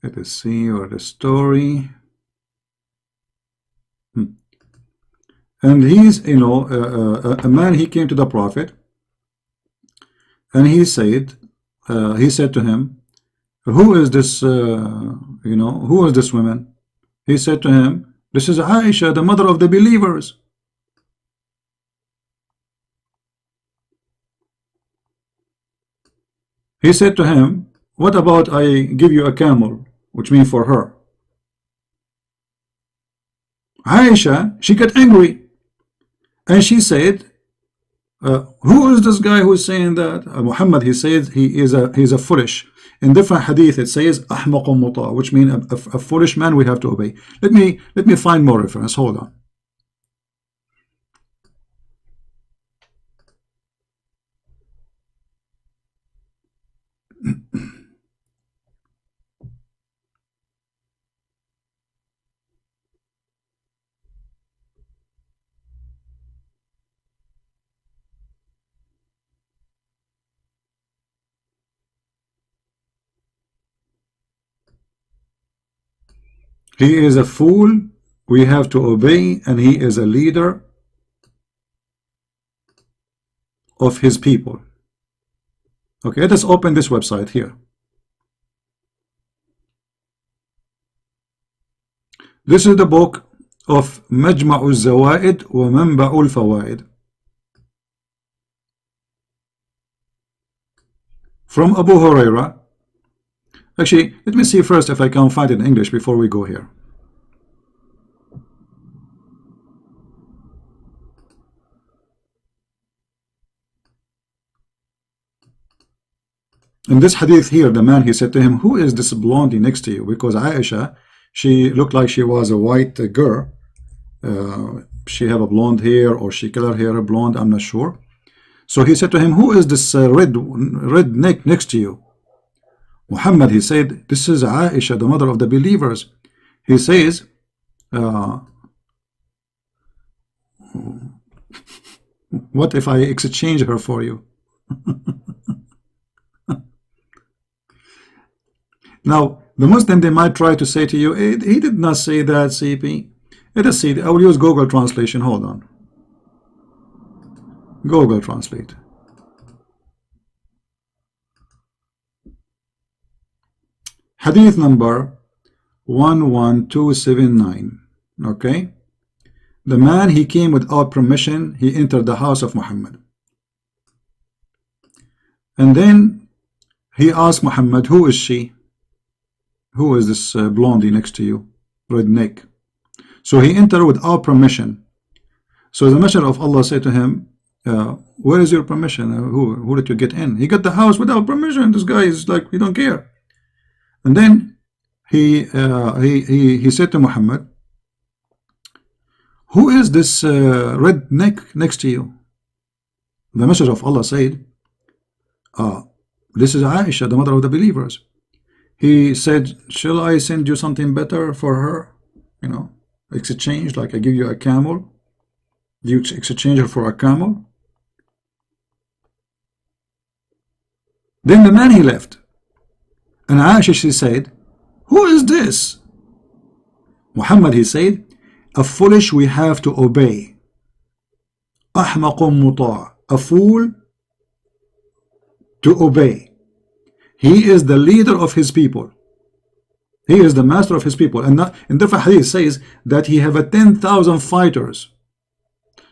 Let us see what the story. And he's, you know, a man, he came to the Prophet and he said to him, who is this, who is this woman? He said to him, this is Aisha, the mother of the believers. He said to him, what about I give you a camel, which means for her. Aisha, she got angry, and she said, who is this guy who is saying that? Muhammad, he says he's a foolish. In different hadith it says أحمق مطاع, which means a foolish man we have to obey. Let me find more reference. Hold on. He is a fool we have to obey, and he is a leader of his people. Okay, let us open this website here. This is the book of مجمع الزوائد ومنبع الفوائد from Abu Huraira. Actually, let me see first if I can find it in English before we go here. In this hadith here, the man, he said to him, who is this blondie next to you? Because Aisha, she looked like she was a white girl. She have a blonde hair, or she color hair blonde, I'm not sure. So he said to him, who is this red neck next to you? Muhammad, he said, this is Aisha, the mother of the believers. He says, what if I exchange her for you? Now, the Muslim, they might try to say to you, he did not say that, CP. Let us see. I will use Google translation. Hold on. Google Translate. Hadith number 11279. Okay. The man, he came without permission. He entered the house of Muhammad. And then he asked Muhammad, who is she? Who is this blondie next to you? Red neck. So he entered without permission. So the Messenger of Allah said to him, where is your permission? Who did you get in? He got the house without permission. This guy is like, he don't care. And then he said to Muhammad, who is this red neck next to you? The Messenger of Allah said, this is Aisha, the mother of the believers. He said, shall I send you something better for her? You know, exchange, like I give you a camel. You exchange her for a camel. Then the man, he left. And Aisha, she said, who is this? Muhammad, he said, a foolish we have to obey. أحمق مطاع, a fool to obey. He is the leader of his people. He is the master of his people. And in different hadith says that he have 10,000 fighters.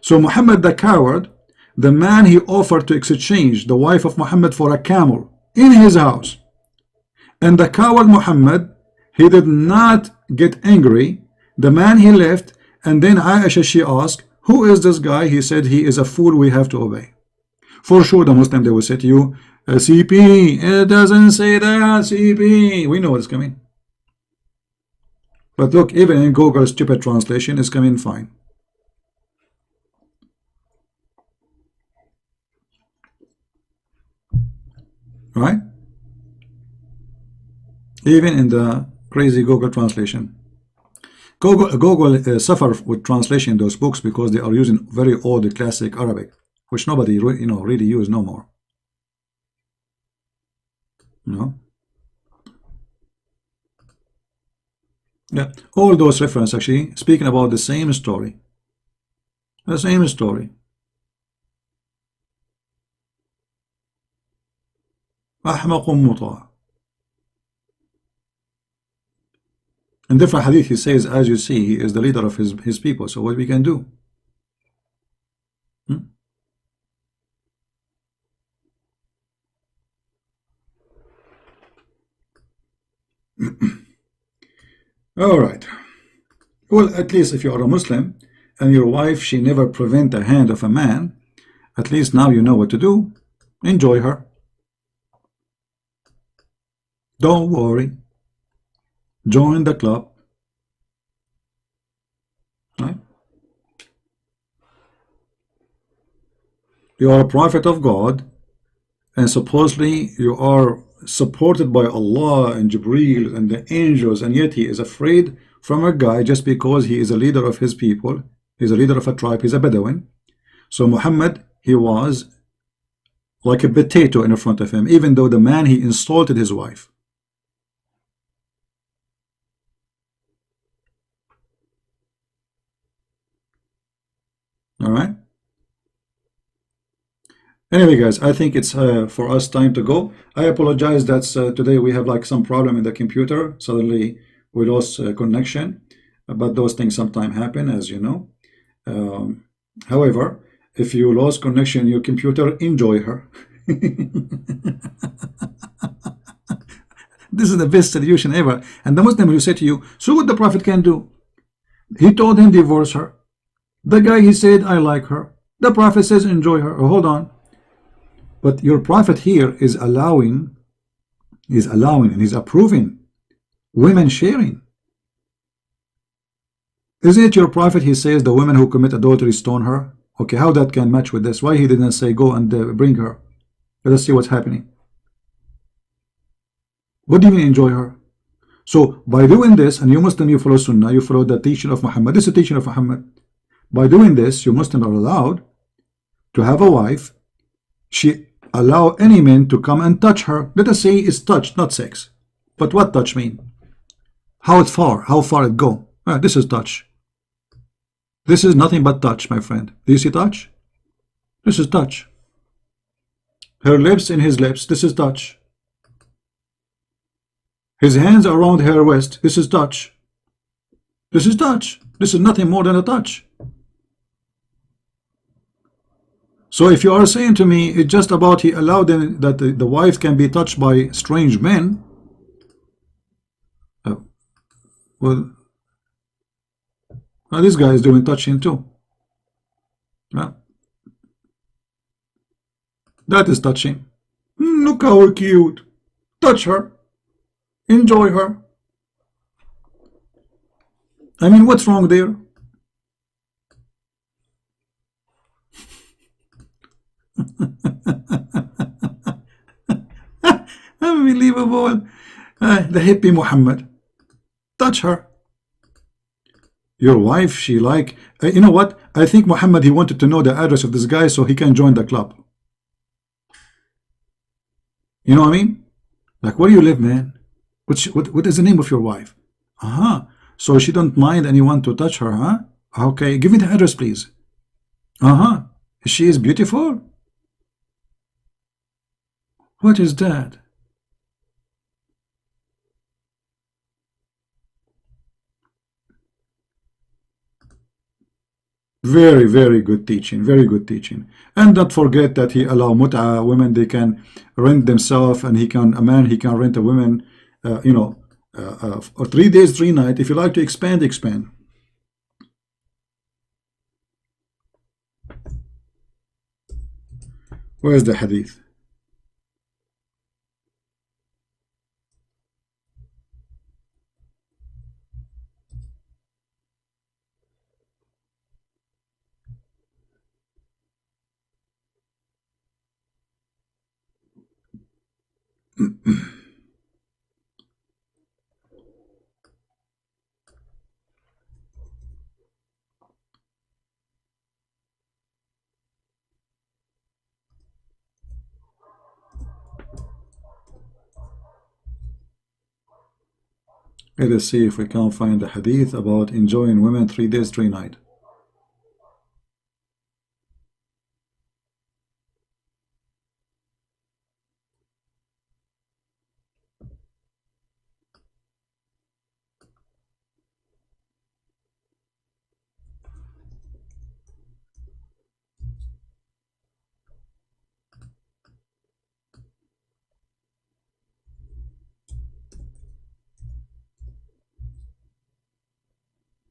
So Muhammad the coward, the man, he offered to exchange the wife of Muhammad for a camel in his house. And the coward Muhammad, he did not get angry. The man, he left. And then Aisha, she asked, who is this guy? He said, he is a fool we have to obey. For sure the Muslim, they will say to you, CP, it doesn't say that, CP. We know what's coming. But look, even in Google's stupid translation, it's coming fine. Right? Even in the crazy Google translation. Google suffer with translation those books because they are using very old classic Arabic, which nobody really use no more. Yeah, all those references actually speaking about the same story. The same story. أحمق مطاع. In different hadith, he says, as you see, he is the leader of his people. So what we can do? Hmm? All right. Well, at least if you are a Muslim and your wife, she never prevent the hand of a man, at least now you know what to do. Enjoy her. Don't worry. Join the club. Right? You are a prophet of God, and supposedly you are supported by Allah and Jibreel and the angels, and yet he is afraid from a guy just because he is a leader of his people. He's a leader of a tribe. He's a Bedouin. So Muhammad, he was like a potato in front of him, even though the man, he insulted his wife. All right. Anyway, guys, I think it's for us time to go. I apologize that today we have like some problem in the computer. Suddenly we lost connection, but those things sometimes happen, as you know. However, if you lost connection in your computer, enjoy her. This is the best solution ever. And the Muslim will say to you, so what the Prophet can do? He told him divorce her. The guy, he said, I like her. The Prophet says enjoy her. Oh, hold on. But your Prophet here is allowing and he's approving women sharing. Isn't it your Prophet, he says the women who commit adultery stone her? Okay, how that can match with this? Why he didn't say go and bring her? Let us see what's happening. What do you mean enjoy her? So by doing this, and you Muslim, you follow Sunnah, you follow the teaching of Muhammad. This is the teaching of Muhammad. By doing this, you Muslims are allowed to have a wife. She allow any man to come and touch her. Let us say it's touch, not sex. But what touch mean? How far it go? This is touch. This is nothing but touch, my friend. Do you see touch? This is touch. Her lips in his lips. This is touch. His hands around her waist. This is touch. This is touch. This is nothing more than a touch. So if you are saying to me it's just about he allowed them that the wife can be touched by strange men, well, this guy is doing touching too. That is touching. Look how cute. Touch her. Enjoy her. I mean, what's wrong there? Unbelievable. The hippie Muhammad. Touch her. Your wife, she like... you know what? I think Muhammad, he wanted to know the address of this guy so he can join the club. You know what I mean? Like, where do you live, man? What is the name of your wife? So she don't mind anyone to touch her, huh? Okay, give me the address, please. She is beautiful? What is that? Very, very good teaching. Very good teaching. And don't forget that he allow mut'a, women, they can rent themselves, and a man, he can rent a woman, for 3 days, 3 nights. If you like to expand, expand. Where's the hadith? Let us see if we can find the hadith about enjoying women 3 days, 3 nights.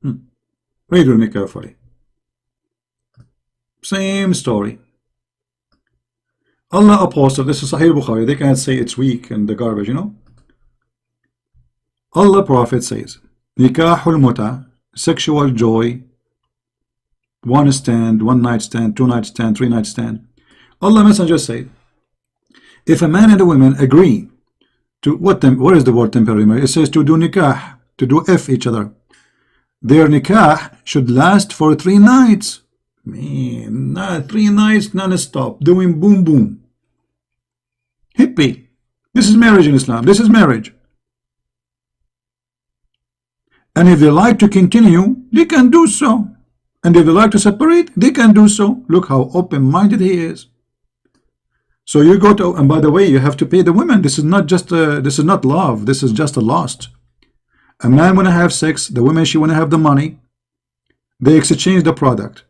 Read with me carefully. Same story. Allah Apostle, this is Sahih Bukhari, they can't say it's weak and the garbage, you know. Allah Prophet says, Nikahul muta, sexual joy, one stand, one night stand, two night stand, three night stand. Allah Messenger said, if a man and a woman agree to what is the word temporary marriage? It says to do nikah, to do F each other. Their nikah should last for 3 nights. Man, 3 nights non-stop, doing boom boom. Hippie. This is marriage in Islam. This is marriage. And if they like to continue, they can do so. And if they like to separate, they can do so. Look how open-minded he is. So you go to, and by the way, you have to pay the women. This is not just this is not love. This is just a lust. A man wanna have sex, the woman she wanna have the money. They exchange the product.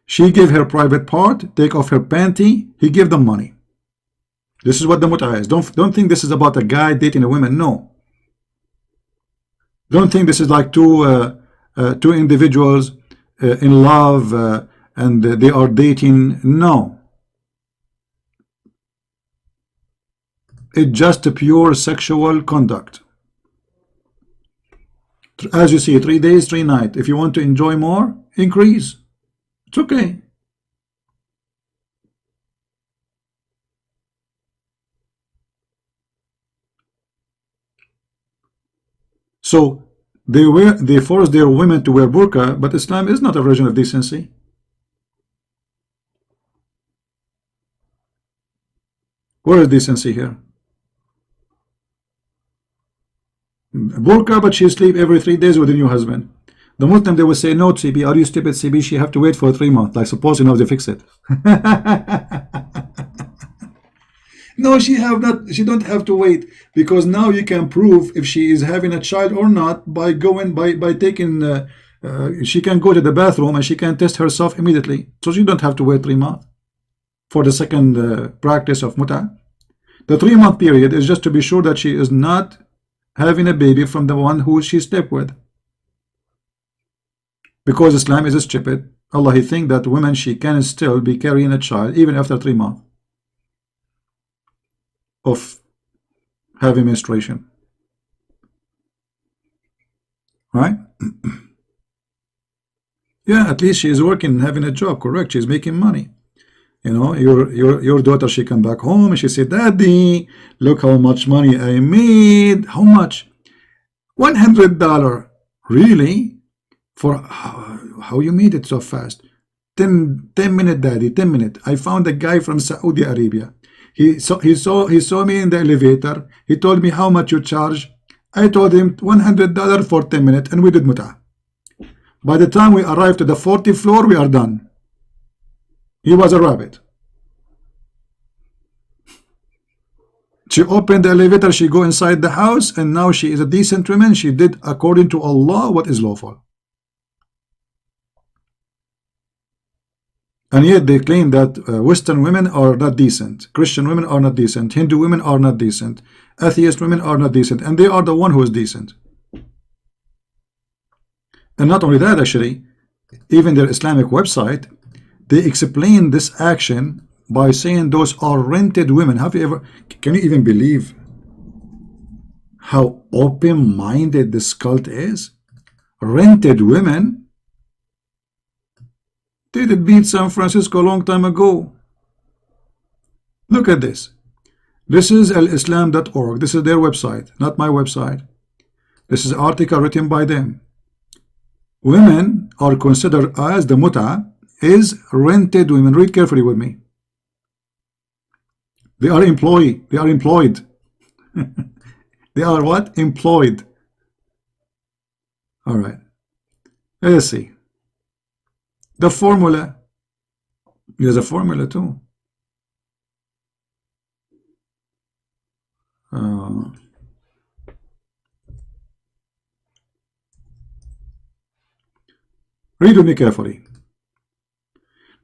She give her private part, take off her panty, he give them money. This is what the muta is. Don't think this is about a guy dating a woman. No. Don't think this is like two individuals in love and they are dating. No. It's just a pure sexual conduct. As you see, 3 days, 3 nights. If you want to enjoy more, increase. It's okay. So they force their women to wear burqa, but Islam is not a religion of decency. Where is decency here? Burqa, but she sleep every 3 days with a new husband. The Muslim, they will say, no, CB, are you stupid, CB? She have to wait for 3 months. Like, suppose you know they fix it. No, she don't have to wait, because now you can prove if she is having a child or not by going by taking she can go to the bathroom and she can test herself immediately. So she don't have to wait 3 months for the second practice of muta. The 3-month period is just to be sure that she is not having a baby from the one who she slept with. Because Islam is stupid. Allah, he think that women, she can still be carrying a child even after 3 months of having menstruation. Right? Yeah, at least she is working, having a job, correct? She's making money. You know, your daughter, she come back home and she said, Daddy, look how much money I made. How much? $100. Really? For how you made it so fast? 10 minutes, Daddy, 10 minutes. I found a guy from Saudi Arabia. He saw me in the elevator. He told me how much you charge. I told him $100 for 10 minutes, and we did muta. By the time we arrived to the 40th floor, we are done. He was a rabbit. She opened the elevator, she go inside the house, and now she is a decent woman. She did according to Allah what is lawful. And yet they claim that Western women are not decent, Christian women are not decent, Hindu women are not decent, atheist women are not decent, and they are the one who is decent. And not only that, actually, even their Islamic website, they explain this action by saying those are rented women. Have you ever, can you even believe how open-minded this cult is? Rented women. They did beat San Francisco a long time ago. Look at this. This is alislam.org. This is their website, not my website. This is an article written by them. Women are considered as the muta is rented women. Read carefully with me. They are employed. They are employed. They are what? Employed. All right. Let's see. The formula. There's a formula too. Read with me carefully.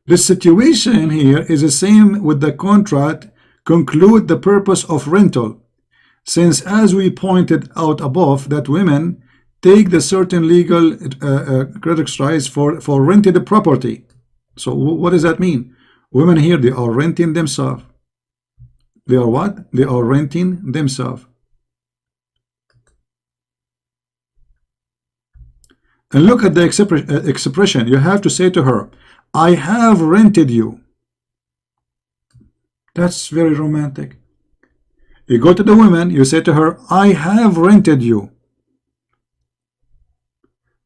The situation here is the same with the contract. Conclude the purpose of rental, since as we pointed out above that women take the certain legal credit rights for rented property. So what does that mean? Women here, they are renting themselves. They are what? They are renting themselves. And look at the expression. You have to say to her, I have rented you. That's very romantic. You go to the woman, you say to her, I have rented you.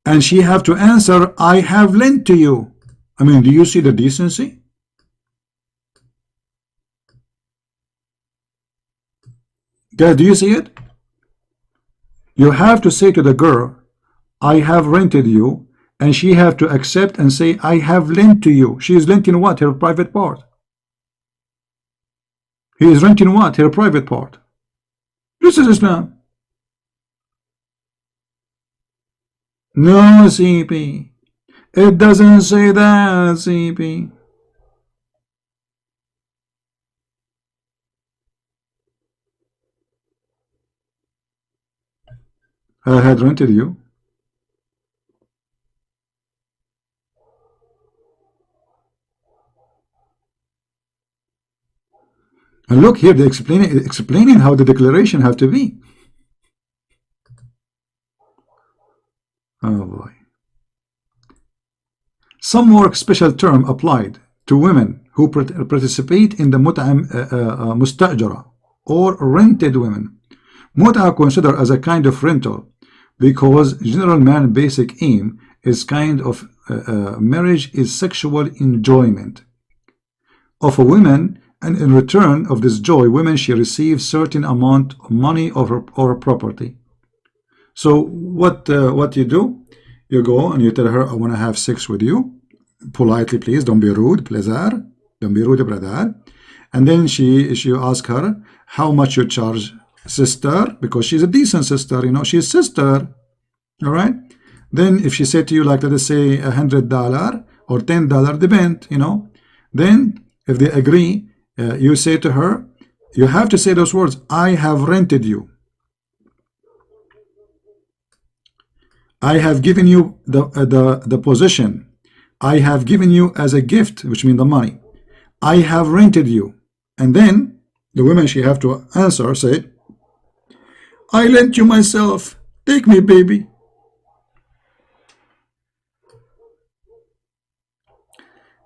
And she have to answer, I have lent to you. I mean, do you see the decency? Guys, do you see it? You have to say to the girl, I have rented you, and she have to accept and say, I have lent to you. She is renting what? Her private part. He is renting what? Her private part. This is Islam. No, CP. It doesn't say that, CP. I had rented you. And look here, they're explaining how the declaration have to be. Oh boy. Some more special term applied to women who participate in the mustajara or rented women. Mut'a considered as a kind of rental because general man basic aim is kind of marriage is sexual enjoyment of a woman, and in return of this joy, women she receives certain amount of money or her property. So what you do? You go and you tell her, I want to have sex with you. Politely, please. Don't be rude. Pleasure. Don't be rude, brother. And then she ask her, how much you charge, sister? Because she's a decent sister, you know. She's sister. All right. Then if she said to you, like, let us say $100 or $10, depend, you know. Then if they agree, you say to her, you have to say those words, I have rented you. I have given you the position. I have given you as a gift, which means the money. I have rented you. And then the woman, she have to answer, say, I lent you myself. Take me, baby.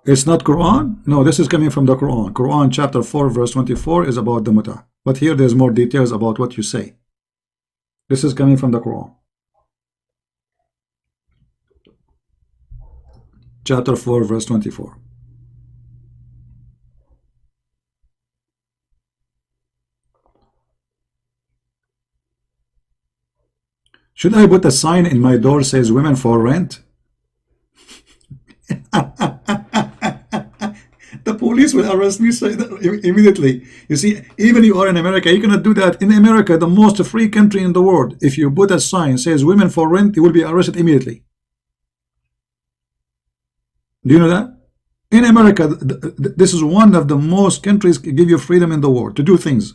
It's not Quran? No, this is coming from the Quran. Quran chapter 4 verse 24 is about the muta. But here there's more details about what you say. This is coming from the Quran. Chapter 4 verse 24. Should I put a sign in my door says women for rent? The police will arrest me immediately. You see, even you are in America, you cannot do that. In America, the most free country in the world, if you put a sign says women for rent, you will be arrested immediately. Do you know that? In America, this is one of the most countries give you freedom in the world to do things.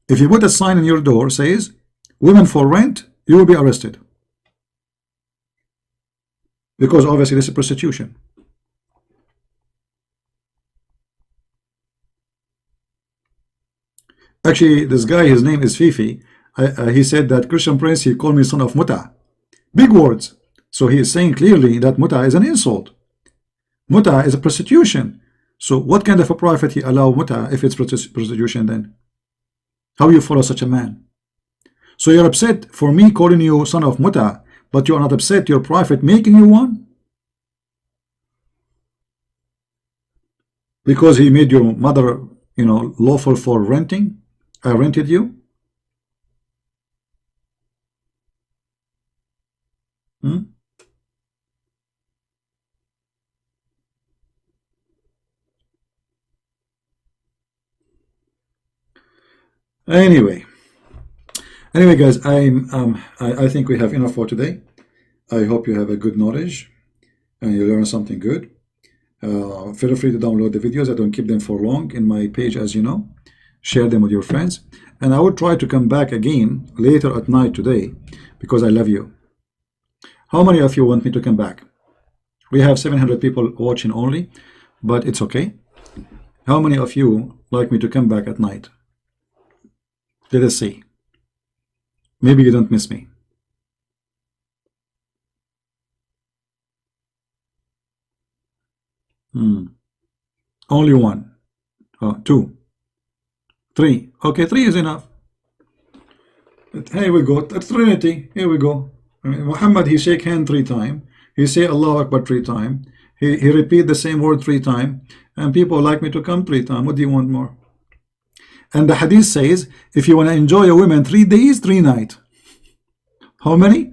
If you put a sign in your door says women for rent, you will be arrested. Because obviously this is prostitution. Actually, this guy, his name is Fifi. He said that Christian Prince, he called me son of muta. Big words. So he is saying clearly that muta is an insult. Muta is a prostitution. So what kind of a prophet he allow muta if it's prostitution then? How you follow such a man? So you're upset for me calling you son of muta, but you're not upset your prophet making you one? Because he made your mother, you know, lawful for renting? I rented you? Anyway, guys, I think we have enough for today. I hope you have a good knowledge and you learn something good. Feel free to download the videos. I don't keep them for long in my page, as you know. share them with your friends, and I will try to come back again later at night today because I love you. How many of you want me to come back? We have 700 people watching only, but it's okay. How many of you like me to come back at night? Let us see. Maybe you don't miss me. Only one. Oh, two. Three. Okay, three is enough. Here we go. Trinity. Here we go. Muhammad, he shake hand 3 times. He say Allah Akbar 3 times. He repeat the same word 3 times. And people like me to come 3 times. What do you want more? And the hadith says, if you want to enjoy a woman 3 days, 3 nights. How many?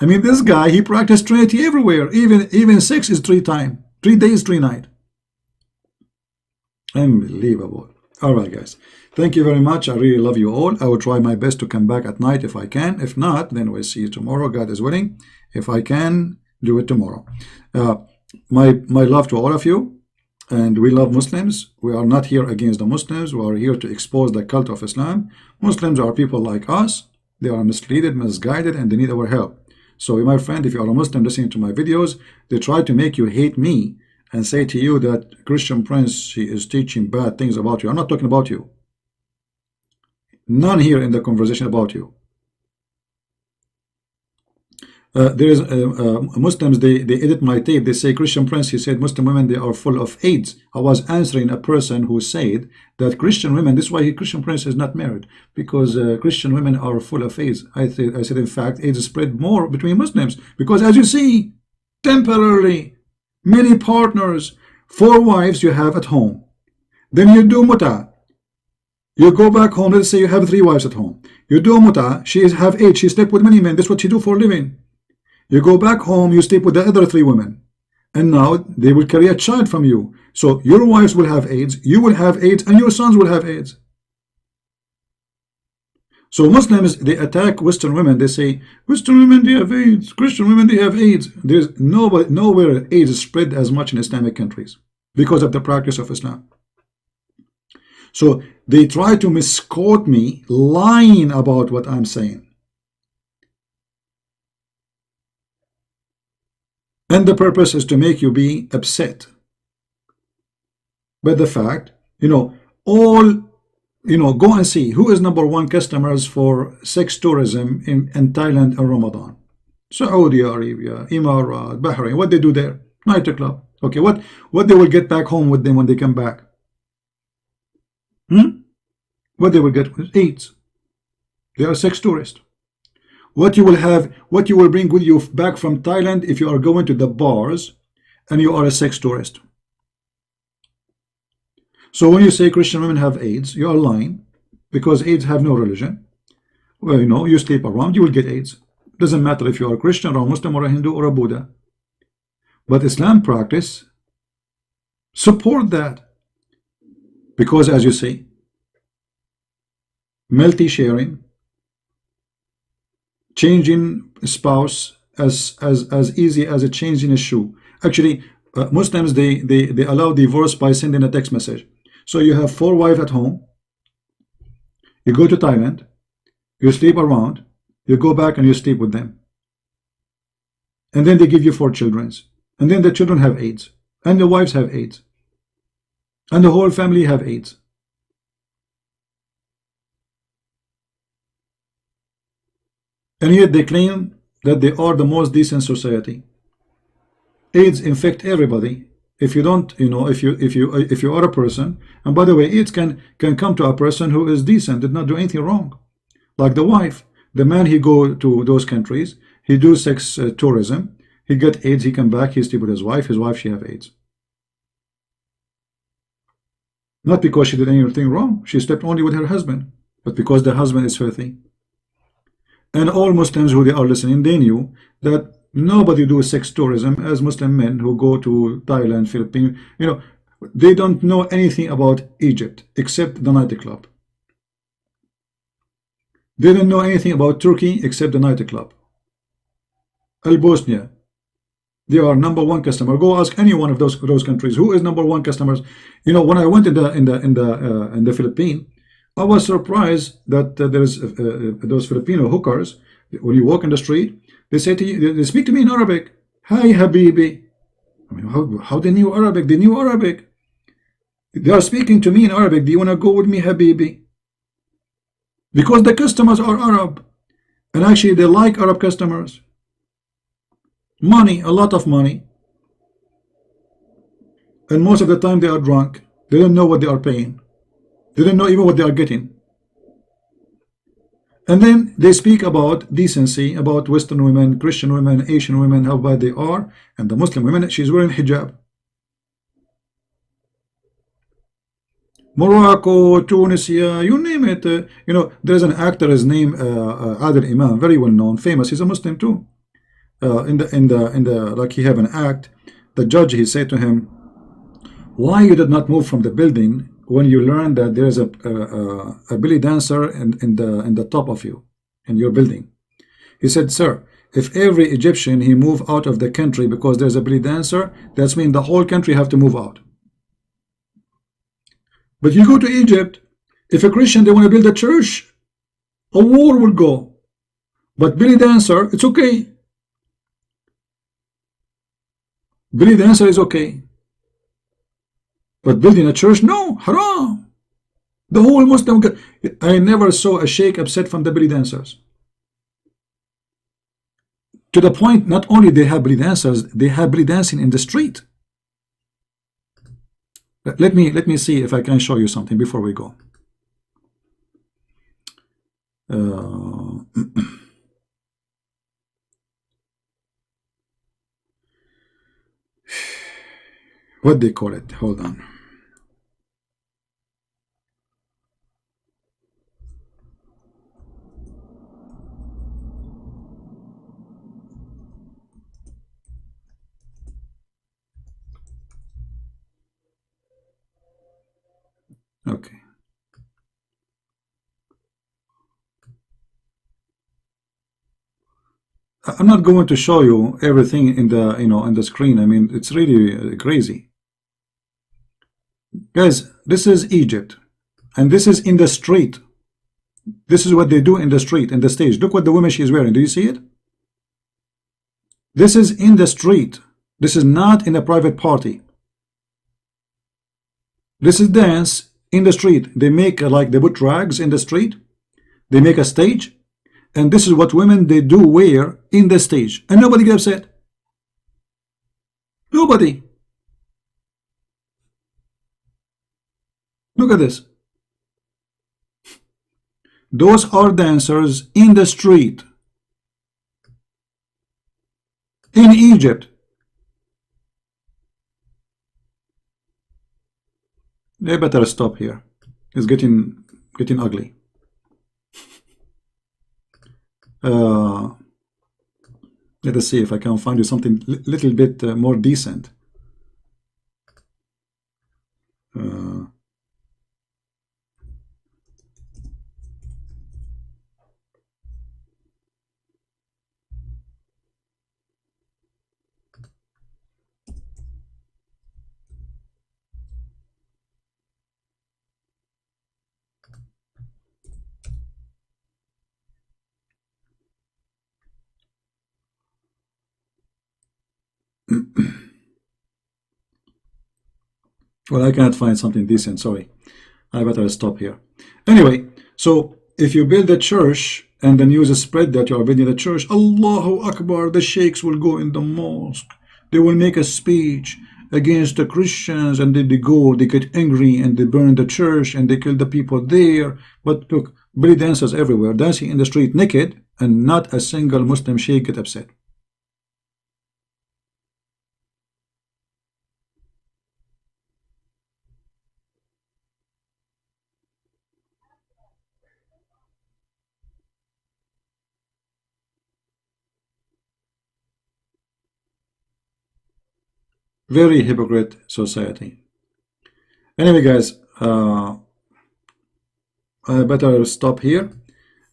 I mean, this guy, he practiced Trinity everywhere. Even 6 is 3 times. 3 days, 3 nights. Unbelievable. All right, guys. Thank you very much. I really love you all. I will try my best to come back at night if I can. If not, then we'll see you tomorrow. God is willing. If I can, do it tomorrow. My love to all of you. And we love Muslims. We are not here against the Muslims. We are here to expose the cult of Islam. Muslims are people like us. They are misleaded, misguided, and they need our help. So, my friend, if you are a Muslim listening to my videos, they try to make you hate me and say to you that Christian Prince, he is teaching bad things about you. I'm not talking about you. None here in the conversation about you. There is Muslims, they edit my tape. They say Christian Prince, he said Muslim women, they are full of AIDS. I was answering a person who said that Christian women, this is why Christian Prince is not married, because Christian women are full of AIDS. I said in fact AIDS spread more between Muslims, because as you see, temporarily many partners, 4 wives you have at home, then you do muta. You go back home, let's say you have 3 wives at home. You do muta, she have 8, she slept with many men, that's what she do for a living. You go back home, you sleep with the other 3 women. And now they will carry a child from you. So your wives will have AIDS, you will have AIDS, and your sons will have AIDS. So Muslims, they attack Western women. They say, Western women, they have AIDS. Christian women, they have AIDS. There's nowhere AIDS is spread as much in Islamic countries because of the practice of Islam. So they try to misquote me, lying about what I'm saying. And the purpose is to make you be upset. But the fact, go and see who is #1 customers for sex tourism in Thailand in Ramadan. Saudi Arabia, Emirat, Bahrain. What they do there? Nightclub. Okay, what they will get back home with them when they come back? What they will get with AIDS. They are sex tourists. What you will bring with you back from Thailand if you are going to the bars and you are a sex tourist. So when you say Christian women have AIDS, you are lying, because AIDS have no religion. Well, you sleep around, you will get AIDS. Doesn't matter if you are a Christian or a Muslim or a Hindu or a Buddha. But Islam practice support that, because as you say, multi-sharing, changing spouse as easy as a changing a shoe. Actually, Muslims, they allow divorce by sending a text message. So you have 4 wives at home, you go to Thailand, you sleep around, you go back and you sleep with them, and then they give you 4 children, and then the children have AIDS, and the wives have AIDS, and the whole family have AIDS. And yet they claim that they are the most decent society. AIDS infect everybody. If you don't, if you are a person, and by the way, AIDS can come to a person who is decent, did not do anything wrong. Like the wife, the man, he go to those countries, he do sex tourism, he get AIDS, he come back, he sleep with his wife, she have AIDS. Not because she did anything wrong, she slept only with her husband, but because the husband is filthy. And all Muslims who they are listening, they knew that nobody do sex tourism as Muslim men who go to Thailand, Philippines. They don't know anything about Egypt except the nightclub. They don't know anything about Turkey except the nightclub. Bosnia. They are number one customer. Go ask any one of those countries who is number one customers. You know, when I went in the Philippines, I was surprised that there is those Filipino hookers. When you walk in the street, they say to you, they speak to me in Arabic. Hi, Habibi. I mean, how they knew Arabic? They knew Arabic. They are speaking to me in Arabic. Do you want to go with me, Habibi? Because the customers are Arab, and actually they like Arab customers. Money, a lot of money, and most of the time they are drunk. They don't know what they are paying. They don't know even what they are getting. And then they speak about decency, about Western women, Christian women, Asian women, how bad they are, and the Muslim women, she's wearing hijab. Morocco, Tunisia, you name it. You know, there's an actor, his name Adil Imam, very well known, famous. He's a Muslim too. Like he have an act. The judge, he said to him, "Why you did not move from the building when you learned that there is a belly dancer in the top of you, in your building?" He said, "Sir, if every Egyptian he move out of the country because there's a belly dancer, that means the whole country have to move out. But you go to Egypt, if a Christian they want to build a church, a war will go. But belly dancer, it's okay. Belly dancer is okay. But building a church, no, haram." The whole Muslim, I never saw a sheikh upset from the belly dancers. To the point, not only they have belly dancers, they have belly dancing in the street. Let me see if I can show you something before we go. What they call it? Hold on. Okay. I'm not going to show you everything in the in the screen. I mean, it's really crazy. Guys, this is Egypt, and this is in the street. This is what they do in the street, in the stage. Look what the woman she's wearing. Do you see it? This is in the street. This is not in a private party. This is dance in the street. They make like they put rags in the street. They make a stage, and this is what women they do wear in the stage, and nobody gets upset. Nobody. Look at this. Those are dancers in the street in Egypt. They better stop here. It's getting ugly. Let us see if I can find you something little bit more decent. Well, I cannot find something decent. Sorry, I better stop here. Anyway, so if you build a church and the news is spread that you are building a church, Allahu Akbar, the sheikhs will go in the mosque. They will make a speech against the Christians, and then they get angry and they burn the church and they kill the people there. But look, belly dancers everywhere, dancing in the street naked, and not a single Muslim sheikh get upset. Very hypocrite society. Anyway, guys, I better stop here,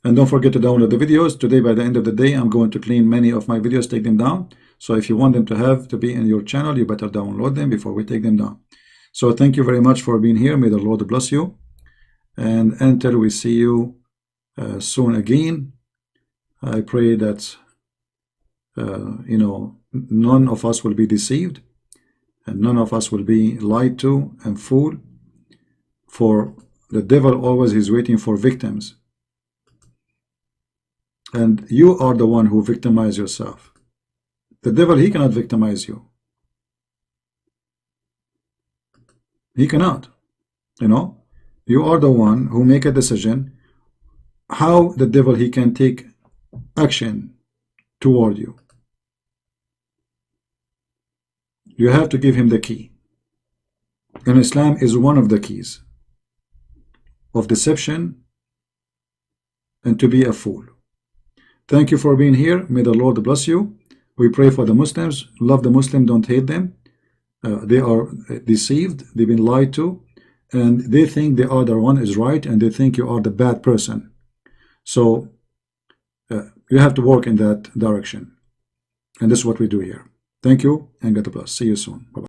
and don't forget to download the videos. Today, by the end of the day, I'm going to clean many of my videos, take them down, So if you want them to be in your channel, you better download them before we take them down. So thank you very much for being here. May the Lord bless you. And until we see you soon again, I pray that none of us will be deceived, and none of us will be lied to and fooled. For the devil always is waiting for victims, and you are the one who victimize yourself. The devil, he cannot victimize you. He cannot. You are the one who make a decision how the devil, he can take action toward you. You have to give him the key. And Islam is one of the keys of deception and to be a fool. Thank you for being here. May the Lord bless you. We pray for the Muslims. Love the Muslim, don't hate them. They are deceived, they've been lied to, and they think the other one is right, and they think you are the bad person. So you have to work in that direction. And this is what we do here. Thank you, and God bless. See you soon. Bye-bye.